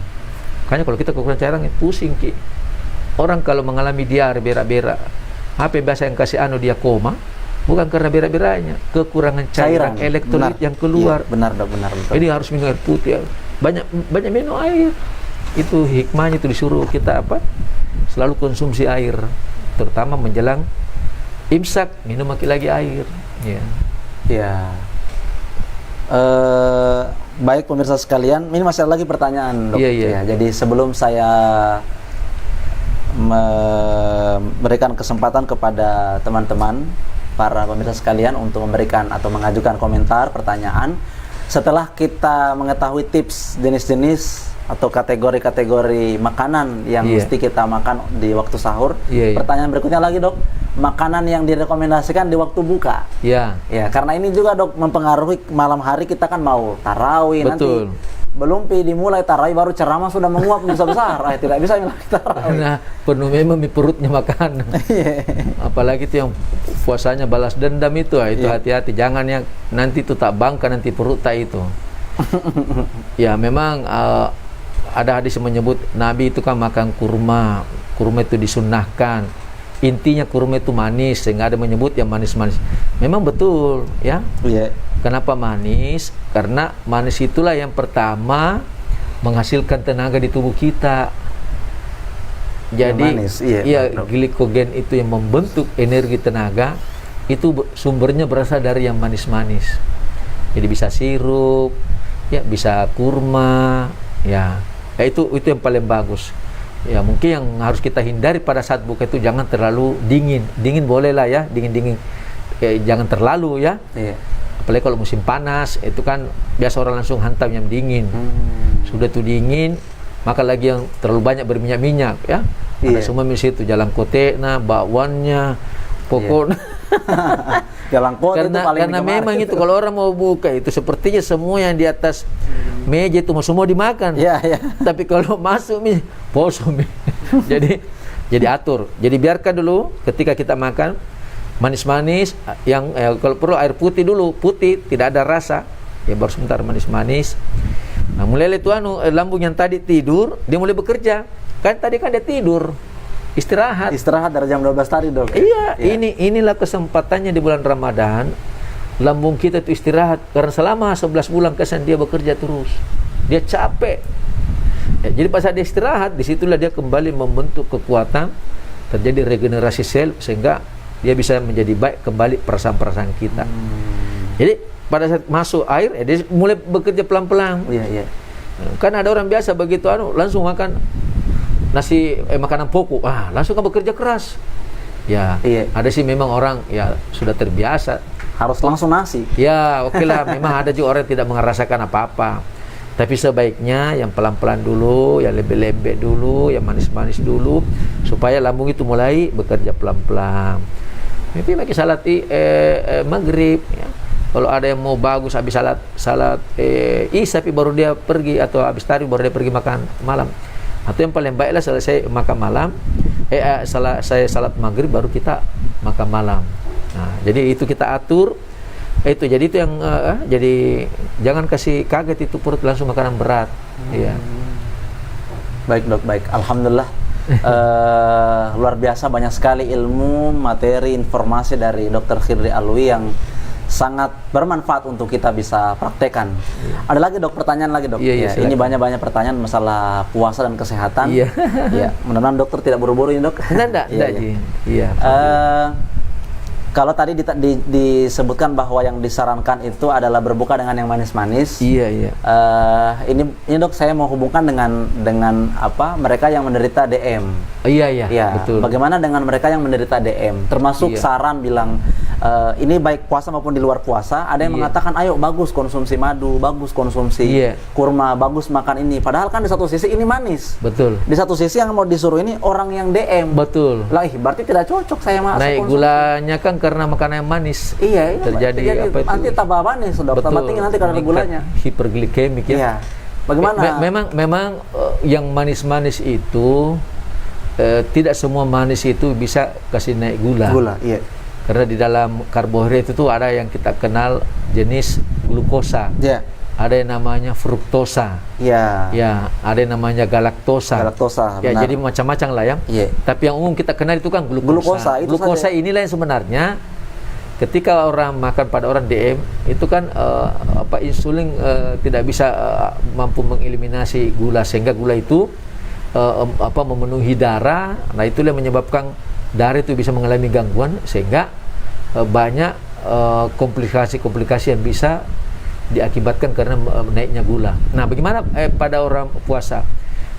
Makanya kalau kita kekurangan cairan pusing Ki. Orang kalau mengalami diare berak-berak, apa biasa yang kasih dia koma? Bukan karena berak-beraknya, kekurangan cairan elektrolit yang keluar. Iya, benar. Betul. Jadi harus minum air putih. Banyak minum air. Itu hikmahnya itu disuruh kita selalu konsumsi air, terutama menjelang imsak minum lagi air. Ya. Baik pemirsa sekalian, ini masih ada lagi pertanyaan, Dok. Iya. Jadi sebelum saya memberikan kesempatan kepada teman-teman para pemirsa sekalian untuk memberikan atau mengajukan komentar, pertanyaan, setelah kita mengetahui tips jenis-jenis atau kategori-kategori makanan yang mesti kita makan di waktu sahur, pertanyaan berikutnya lagi, Dok, makanan yang direkomendasikan di waktu buka. Ya, karena ini juga, Dok, mempengaruhi malam hari kita kan mau tarawih. Betul. Nanti belum dimulai tarawih baru ceramah sudah menguap besar-besar. Tidak bisa lagi tarawih. Nah, penuh memang perutnya makan. Apalagi itu yang puasanya balas dendam itu hati-hati, jangan yang nanti itu tak bangka nanti perut tak itu. Ya memang ada hadis yang menyebut Nabi itu kan makan kurma itu disunnahkan. Intinya kurma itu manis, sehingga ada menyebut yang manis-manis. Memang betul, ya. Kenapa manis? Karena manis itulah yang pertama menghasilkan tenaga di tubuh kita. Jadi, glikogen itu yang membentuk energi tenaga, itu sumbernya berasal dari yang manis-manis. Jadi bisa sirup, ya bisa kurma, itu yang paling bagus. Ya mungkin yang harus kita hindari pada saat buka itu jangan terlalu dingin boleh lah ya, dingin jangan terlalu ya. Apalagi kalau musim panas itu kan biasa orang langsung hantam yang dingin. Sudah tuh dingin, maka lagi yang terlalu banyak berminyak-minyak ya. Ada semua di situ, jalan kotekna, bakwannya, pokoknya. Jalan kote itu paling karena memang itu kalau orang mau buka itu sepertinya semua yang di atas meja itu semua dimakan. Tapi kalau masuk poso jadi atur. Jadi biarkan dulu ketika kita makan manis-manis yang kalau perlu air putih dulu, putih tidak ada rasa. Ya baru sebentar manis-manis. Nah, mulai itu lambung yang tadi tidur, dia mulai bekerja. Kan tadi kan dia tidur. Istirahat dari jam 12 tadi, Dok. Inilah kesempatannya di bulan Ramadan. Lambung kita itu istirahat karena selama 11 bulan kesan dia bekerja terus. Dia capek. Jadi pas dia istirahat, disitulah dia kembali membentuk kekuatan, terjadi regenerasi sel sehingga dia bisa menjadi baik kembali perasaan-perasaan kita. Jadi pada saat masuk air, dia mulai bekerja pelan-pelan. Kan ada orang biasa begitu langsung makan nasi makanan pokok, langsung kan bekerja keras. Ada sih memang orang sudah terbiasa Harus langsung nasi. Ya, oke lah. Memang ada juga orang yang tidak merasakan apa-apa. Tapi sebaiknya yang pelan-pelan dulu, yang lembek-lembek dulu, yang manis-manis dulu, supaya lambung itu mulai bekerja pelan-pelan. Tapi bagi salat maghrib, ya. Kalau ada yang mau bagus habis salat isya tapi baru dia pergi, atau habis tarawih baru dia pergi makan malam. Atau yang paling baiklah selesai makan malam, saya salat maghrib baru kita makan malam. Nah, jadi itu kita atur. Jadi itu yang jadi jangan kasih kaget itu perut langsung makanan berat. Iya. Baik dok, baik. Alhamdulillah. Luar biasa, banyak sekali ilmu, materi, informasi dari Dr. Khidri Alwi yang sangat bermanfaat untuk kita bisa praktekkan. Ada lagi dok, pertanyaan lagi dok. Iya, ini banyak pertanyaan masalah puasa dan kesehatan. Iya. Ya, mudah-mudahan dokter tidak buru-buru ini dok. Enggak. Iya. Kalau tadi disebutkan bahwa yang disarankan itu adalah berbuka dengan yang manis-manis. Iya. Ini dok, saya mau hubungkan dengan apa? Mereka yang menderita DM. Iya, betul. Bagaimana dengan mereka yang menderita DM? Termasuk saran bilang ini baik puasa maupun di luar puasa. Ada yang mengatakan, ayo bagus konsumsi madu, bagus konsumsi kurma, bagus makan ini. Padahal kan di satu sisi ini manis. Betul. Di satu sisi yang mau disuruh ini orang yang DM. Betul. Lah, berarti tidak cocok saya masuk naik konsumsi. Gulanya kan karena makanan yang manis. Iya, terjadi apa itu? Nanti tambah manis, dok. Tambah tinggi nanti karena gulanya. Hiperglikemik ya. Iya. Bagaimana? Memang yang manis-manis itu tidak semua manis itu bisa kasih naik gula. Gula, iya. Karena di dalam karbohidrat itu ada yang kita kenal jenis glukosa. Iya. Ada yang namanya fruktosa. Iya. Ya, ada yang namanya galaktosa. Ya, benar. jadi macam-macam lah ya. Iya. Tapi yang umum kita kenal itu kan glukosa. Glukosa inilah yang sebenarnya ketika orang makan, pada orang DM itu kan insulin tidak bisa mampu mengeliminasi gula, sehingga gula itu memenuhi darah. Nah, itulah yang menyebabkan darah itu bisa mengalami gangguan, sehingga banyak komplikasi-komplikasi yang bisa diakibatkan karena naiknya gula. Nah, bagaimana pada orang puasa?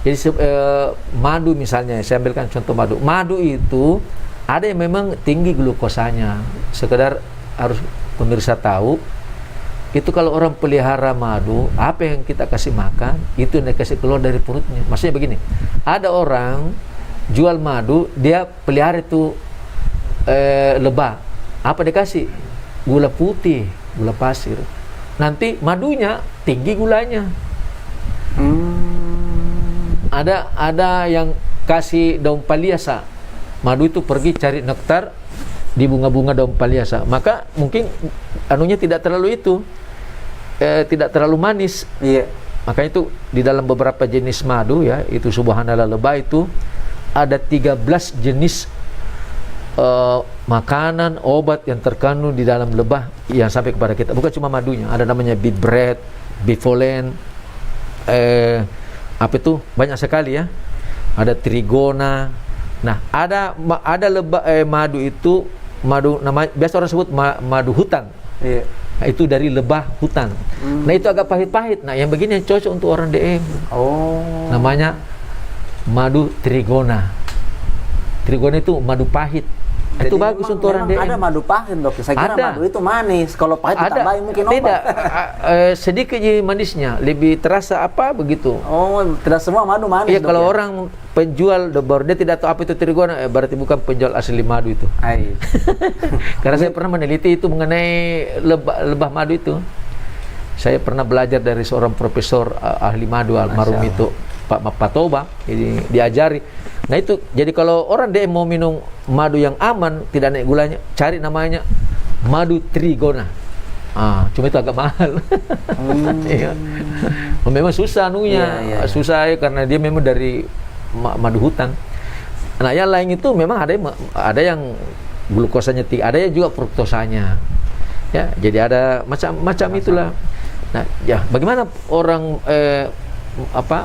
Jadi madu misalnya, saya ambilkan contoh madu. Madu itu ada yang memang tinggi glukosanya. Sekedar harus pemirsa tahu, itu kalau orang pelihara madu, apa yang kita kasih makan, itu yang dikasih keluar dari perutnya. Maksudnya begini, ada orang jual madu, dia pelihara itu lebah. Apa dikasih? Gula putih, gula pasir. Nanti madunya tinggi gulanya. Ada yang kasih daun paliasa. Madu itu pergi cari nektar di bunga-bunga daun paliasa. Maka mungkin anunya tidak terlalu itu, tidak terlalu manis. Iya. Makanya itu di dalam beberapa jenis madu ya, itu subhanallah lebah itu ada 13 jenis makanan, obat yang terkandung di dalam lebah yang sampai kepada kita. Bukan cuma madunya, ada namanya beet bread, bifolen, apa itu banyak sekali ya. Ada trigona. Nah, ada lebah madu itu namanya biasa orang sebut madu hutan. Iya. Nah, itu dari lebah hutan. Nah, itu agak pahit-pahit. Nah, yang begini yang cocok untuk orang DM. Oh. Namanya madu trigona. Trigona itu madu pahit. Jadi itu bagus untuk orang DM. Ada madu pahit dok. Saya kira madu itu manis. Kalau pahit ditambahin mungkin obat. Tidak, sedikit manisnya, lebih terasa apa begitu. Oh, tidak semua madu manis. Iya, kalau orang penjual baru dia tidak tahu apa itu trigona, berarti bukan penjual asli madu itu. Karena saya pernah meneliti itu mengenai lebah madu itu. Saya pernah belajar dari seorang profesor ahli madu almarhum itu, Pak Patoba, jadi diajari. Nah itu, jadi kalau orang dia mau minum madu yang aman, tidak naik gulanya, cari namanya madu trigona. Cuma itu agak mahal. Iya. Memang susah anunya, susah ya, karena dia memang dari madu hutan. Nah yang lain itu memang ada yang glukosanya tinggi, ada yang juga fruktosanya. Ya, jadi ada macam-macam itulah. Nah, ya bagaimana orang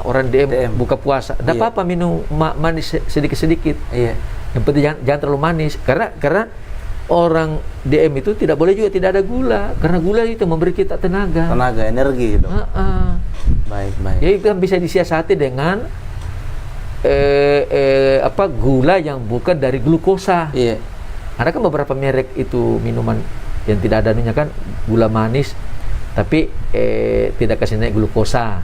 orang DM buka puasa, tidak apa-apa minum manis sedikit-sedikit. Iya. Yang penting jangan terlalu manis, karena orang DM itu tidak boleh juga tidak ada gula, karena gula itu memberi kita tenaga, energi. Dong. Baik. Jadi itu kan bisa disiasati dengan gula yang bukan dari glukosa. Iya. Ada kan beberapa merek itu minuman yang tidak ada anunya kan gula manis, tapi tidak kasih naik glukosa.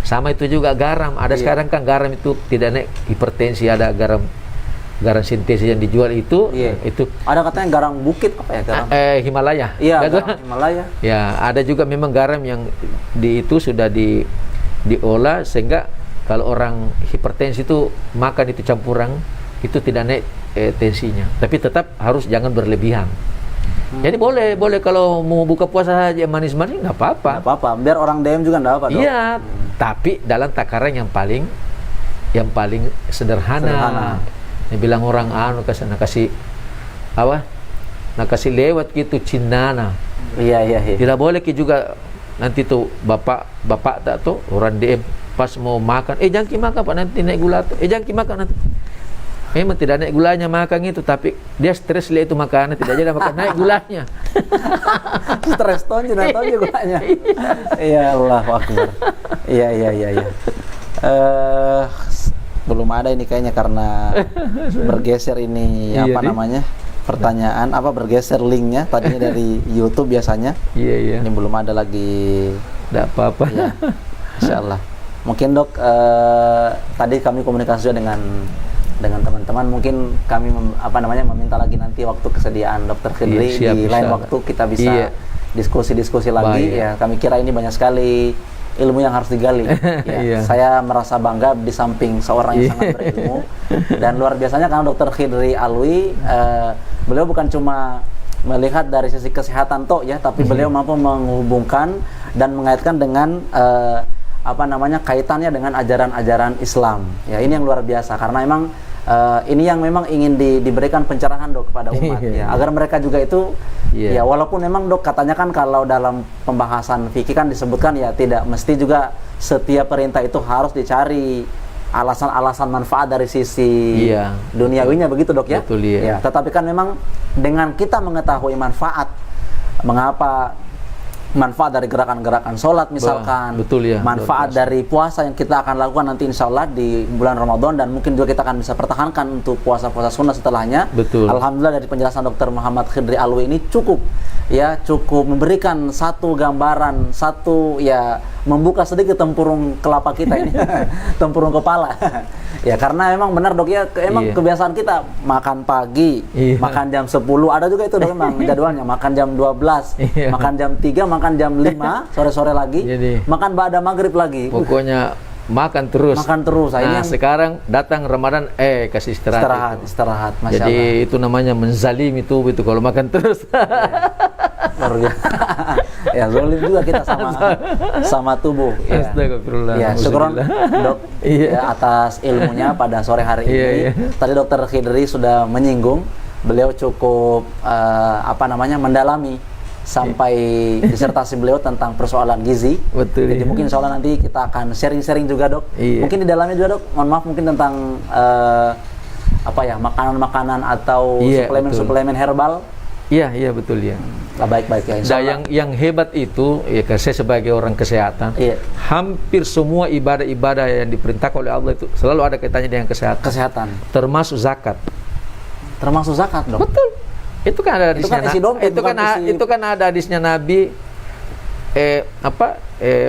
Sama itu juga garam. Ada sekarang kan garam itu tidak naik hipertensi, ada garam sintesis yang dijual itu. Itu ada katanya garam bukit apa ya, garam Himalaya. Iya, garam Himalaya. Ya, ada juga memang garam yang itu sudah diolah sehingga kalau orang hipertensi itu makan itu campuran itu tidak naik tensinya. Tapi tetap harus jangan berlebihan. Jadi boleh kalau mau buka puasa saja manis-manis nggak apa-apa. Nggak apa-apa, biar orang DM juga nggak apa, Dok. Iya, tapi dalam takaran yang paling sederhana. Yang bilang orang kasih apa? Nah kasih lewat gitu cindana. Iya. Tidak boleh juga nanti tuh bapak tak tuh orang DM pas mau makan, jangan makan Pak nanti naik gula tuh. Jangan makan nanti. Memang tidak naik gulanya makan itu, tapi dia stres lihat itu makanan tidak jadi makan naik gulanya. Stres tonje gulanya. Iya, Allahu Akbar. Iya. Belum ada ini kayaknya karena bergeser ini namanya? Pertanyaan bergeser linknya tadinya dari YouTube biasanya. Iya. Ini belum ada lagi. Tidak apa-apa. Ya, Insyaallah. Mungkin Dok, tadi kami komunikasi dengan teman-teman, mungkin kami meminta lagi nanti waktu kesediaan Dr. Khidri di lain waktu kita bisa diskusi-diskusi lagi. Ya, kami kira ini banyak sekali ilmu yang harus digali. Saya merasa bangga di samping seorang yang sangat berilmu dan luar biasanya karena Dr. Khidri Alwi, beliau bukan cuma melihat dari sisi kesehatan tapi beliau mampu menghubungkan dan mengaitkan dengan kaitannya dengan ajaran-ajaran Islam. Ya, ini yang luar biasa karena memang ini yang memang ingin diberikan pencerahan Dok kepada umat agar mereka juga itu ya walaupun memang Dok katanya kan kalau dalam pembahasan fikih kan disebutkan ya tidak mesti juga setiap perintah itu harus dicari alasan-alasan manfaat dari sisi duniawinya begitu Dok ya. Betul, ya. Tetapi kan memang dengan kita mengetahui manfaat dari gerakan-gerakan sholat misalkan, manfaat dari puasa yang kita akan lakukan nanti insya Allah di bulan Ramadan dan mungkin juga kita akan bisa pertahankan untuk puasa-puasa sunnah setelahnya. Alhamdulillah dari penjelasan Dr. Muhammad Khidri Alwi ini cukup memberikan satu gambaran, membuka sedikit tempurung kelapa kita ini, tempurung kepala. Ya karena memang benar Dok ya, kebiasaan kita makan pagi, makan jam 10, ada juga itu Dok memang jadwalnya, makan jam 12, makan jam 3, makan jam 5, sore-sore lagi, makan ba'da maghrib lagi. Pokoknya makan terus. Nah, sekarang datang Ramadan, kasih istirahat. Masya Jadi Allah. itu namanya menzalim itu kalau makan terus. Ya zalim juga kita sama tubuh. Astagfirullah. Ya, syukron Dok atas ilmunya pada sore hari ini. Tadi Dr. Khidri sudah menyinggung, beliau cukup mendalami sampai disertasi beliau tentang persoalan gizi. Betul. Jadi mungkin insya Allah nanti kita akan sharing-sharing juga Dok. Mungkin di dalamnya juga Dok, mohon maaf mungkin tentang makanan-makanan atau suplemen herbal. Iya betul ya. Baik ya. Nah, yang hebat itu ya saya sebagai orang kesehatan, hampir semua ibadah-ibadah yang diperintahkan oleh Allah itu selalu ada kaitannya dengan kesehatan. Termasuk zakat. Dok. Betul. Itu kan ada hadisnya. Itu kan ada hadisnya Nabi.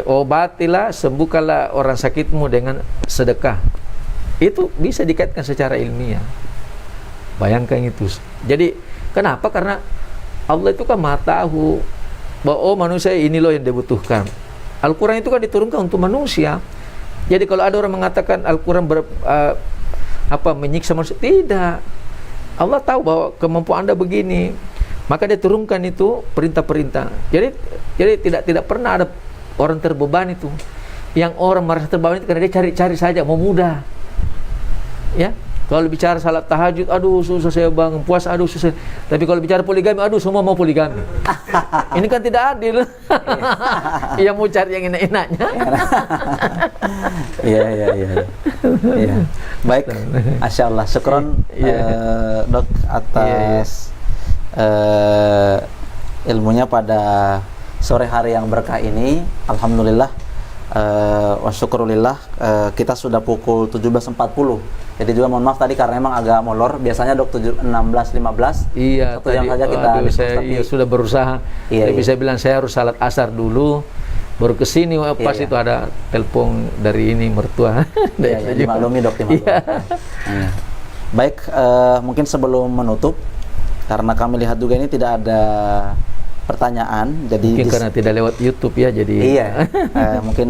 Obatilah, sembuhkanlah orang sakitmu dengan sedekah. Itu bisa dikaitkan secara ilmiah. Bayangkan itu. Jadi kenapa? Karena Allah itu kan maha tahu bahwa manusia ini loh yang dibutuhkan. Al-Quran itu kan diturunkan untuk manusia. Jadi kalau ada orang mengatakan Al-Quran menyiksa manusia, tidak. Allah tahu bahwa kemampuan Anda begini, maka dia turunkan itu perintah-perintah. Jadi tidak pernah ada orang terbebani itu. Yang orang merasa terbebani itu karena dia cari-cari saja, mau mudah. Ya. Kalau bicara salat tahajud, aduh susah saya bangun, puasa, aduh susah. Tapi kalau bicara poligami, aduh semua mau poligami. Ini kan tidak adil. Yang mau cari yang enak-enaknya. Iya. Baik, Masya Allah. Syukron Dok atas ilmunya pada sore hari yang berkah ini. Alhamdulillah Wa syukurulillah, kita sudah pukul 17.40. Jadi juga mohon maaf tadi karena emang agak molor. Biasanya dok 16.15. Iya, Satu jam saja kita saya sudah berusaha. Iya, Tapi saya bilang saya harus salat asar dulu, baru ke sini. Pas itu ada telepon dari ini mertua. Iya, dimaklumi dok, dimaklumi. Iya. Baik, mungkin sebelum menutup, karena kami lihat juga ini tidak ada pertanyaan, jadi mungkin karena tidak lewat YouTube ya, jadi iya. Mungkin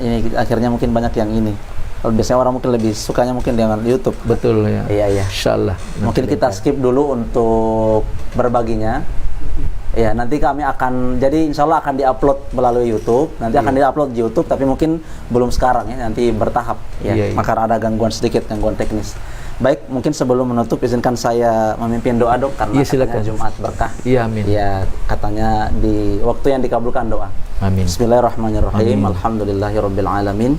ini akhirnya mungkin banyak yang ini. Kalau biasanya orang mungkin lebih sukanya mungkin dengan YouTube. Betul ya. Iya. Insyaallah. Mungkin kita skip dulu untuk berbaginya. Ya, nanti kami akan, jadi insya Allah akan diupload melalui YouTube. Nanti akan diupload di YouTube, tapi mungkin belum sekarang ya, nanti bertahap. Ya, maka ada gangguan sedikit, gangguan teknis. Baik, mungkin sebelum menutup izinkan saya memimpin doa dok, karena katanya Jumat berkah. Iya, amin. Ya, katanya di waktu yang dikabulkan doa. Amin. Bismillahirrahmanirrahim. Alhamdulillahirabbil alamin.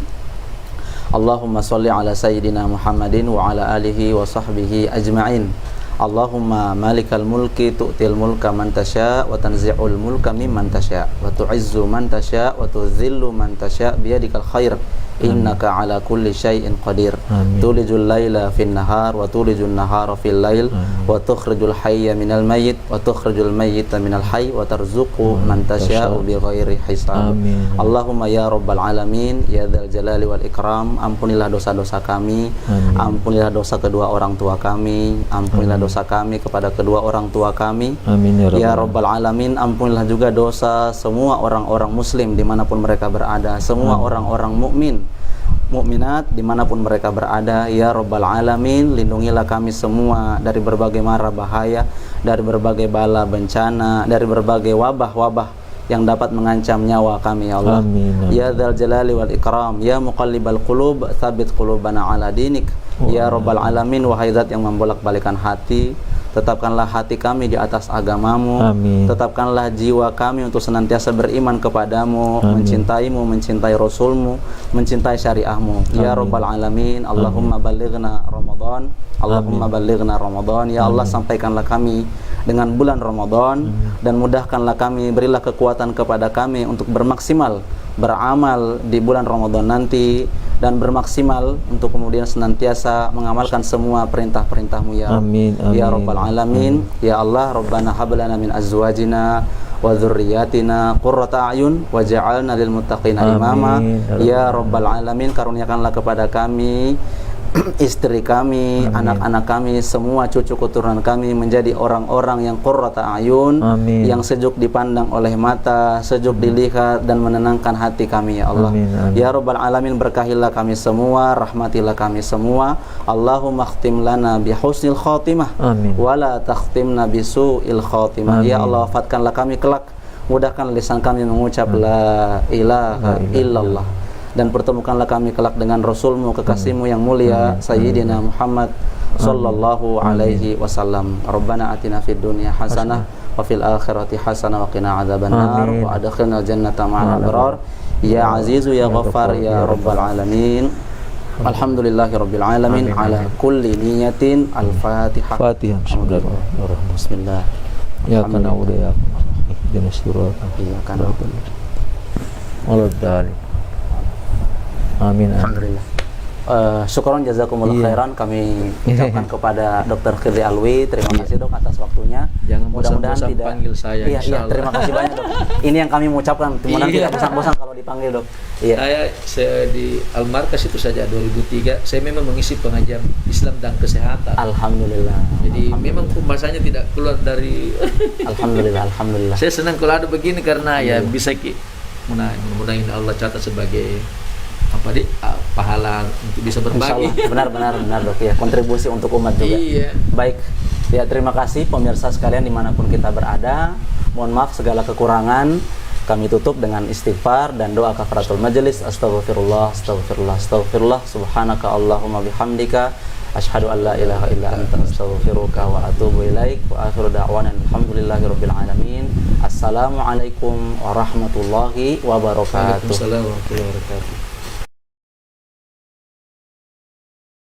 Allahumma sholli ala sayyidina Muhammadin wa ala alihi wa sahbihi ajma'in. Allahumma malikal mulki tu'til mulka man tasya wa tanzi'ul mulka mimman tasya wa tu'izzu man tasya wa tudhillu man tasya biyadikal khair. Innaka ala kulli syai'in qadir. Tulijul laila fin nahar wa tulijul nahara fil lail wa tukhrijul hayya minal mayyit wa tukhrijul mayyita minal hayy wa tarzuqu man tasya'u bighairi hisab. Allahumma ya rabbal alamin ya dzal jalali wal ikram, ampunilah dosa-dosa kami, ampunilah dosa kedua orang tua kami, ampunilah dosa kami kepada kedua orang tua kami. Amin ya rabbal alamin, ampunilah juga dosa semua orang-orang muslim dimanapun mereka berada, semua orang-orang mukmin mukminat dimanapun mereka berada. Ya Rabbal Alamin, lindungilah kami semua dari berbagai mara bahaya, dari berbagai bala bencana, dari berbagai wabah-wabah yang dapat mengancam nyawa kami ya Allah. Amin. Ya Dzal Jalali wal Ikram, ya Muqallibal Qulub, tsabit qulubana ala dinik. Ya Rabbal Alamin, wahai Zat yang membolak-balikan hati, tetapkanlah hati kami di atas agamamu. Amin. Tetapkanlah jiwa kami untuk senantiasa beriman kepadamu. Amin. Mencintaimu, mencintai Rasulmu, mencintai syariahmu. Amin. Ya Rabbal Alamin, Allahumma balighna Ramadan, Allahumma balighna Ramadan. Ya Allah, sampaikanlah kami dengan bulan Ramadan, dan mudahkanlah kami, berilah kekuatan kepada kami untuk bermaksimal beramal di bulan Ramadan nanti, dan bermaksimal untuk kemudian senantiasa mengamalkan semua perintah-perintah-Mu ya Rabb. Amin. Ya Rabbal Alamin. Ya Allah, Rabbana hablana min azwajina wa dzurriyyatina qurrata a'yun waj'alna lil muttaqina imama. Ya Rabbal Alamin, karuniakanlah kepada kami, istri kami, anak-anak kami, semua cucu keturunan kami menjadi orang-orang yang qurrata a'yun, yang sejuk dipandang oleh mata, sejuk dilihat, dan menenangkan hati kami ya Allah. Ya Rabbal Alamin, berkahilah kami semua, rahmatilah kami semua. Allahumma khtim lana bi husnil khatimah wala takhtimna bi su'il khatimah. Ya Allah, wafatkanlah kami kelak, mudahkan lisan kami mengucap la ilaha illallah, dan pertemukanlah kami kelak dengan Rasulmu, kekasihmu yang mulia, Sayyidina Muhammad sallallahu alaihi wasallam. Rabbana atina fid dunya hasanah wa fil akhirati hasanah wa qina adzabannar wa adkhilnal jannata ma'al abrar. Ya Azizu ya Ghaffar ya Rabbal Alamin. Alhamdulillahi Rabbil Alamin ala kulli niyatin. Al-Fatihah. Fatihah. Bismillah. Ya kana udah ya. Jenis surat. Iya kan. Wallahi. Amin. Alhamdulillah. Syukron jazakumullah khairan kami ucapkan kepada Dr. Khidri Alwi. Terima kasih dok atas waktunya. Jangan mudah-mudahan bosan-bosan tidak panggil saya. Iya, terima kasih banyak dok. Ini yang kami mengucapkan. Mudah-mudahan tidak bosan-bosan kalau dipanggil dok. Iya. Saya di Al-Markas itu saja 2003. Saya memang mengisi pengajian Islam dan kesehatan. Alhamdulillah. Jadi memang pembahasannya tidak keluar dari. Alhamdulillah. Saya senang kalau ada begini karena ya bisa mudah-mudahan Allah catat sebagai pahala untuk bisa berbagi. Benar dok ya, kontribusi untuk umat juga. Iya. Baik ya, terima kasih pemirsa sekalian dimanapun kita berada. Mohon maaf segala kekurangan. Kami tutup dengan istighfar dan doa kafaratul majelis. Astaghfirullah subhanaka Allahumma bihamdika asyhadu an la ilaha illa anta astaghfiruka wa atubu ilaik. Wa akhiru da'wana alhamdulillahirabbil alamin. Assalamualaikum warahmatullahi wabarakatuh. Waalaikumsalam warahmatullahi wabarakatuh.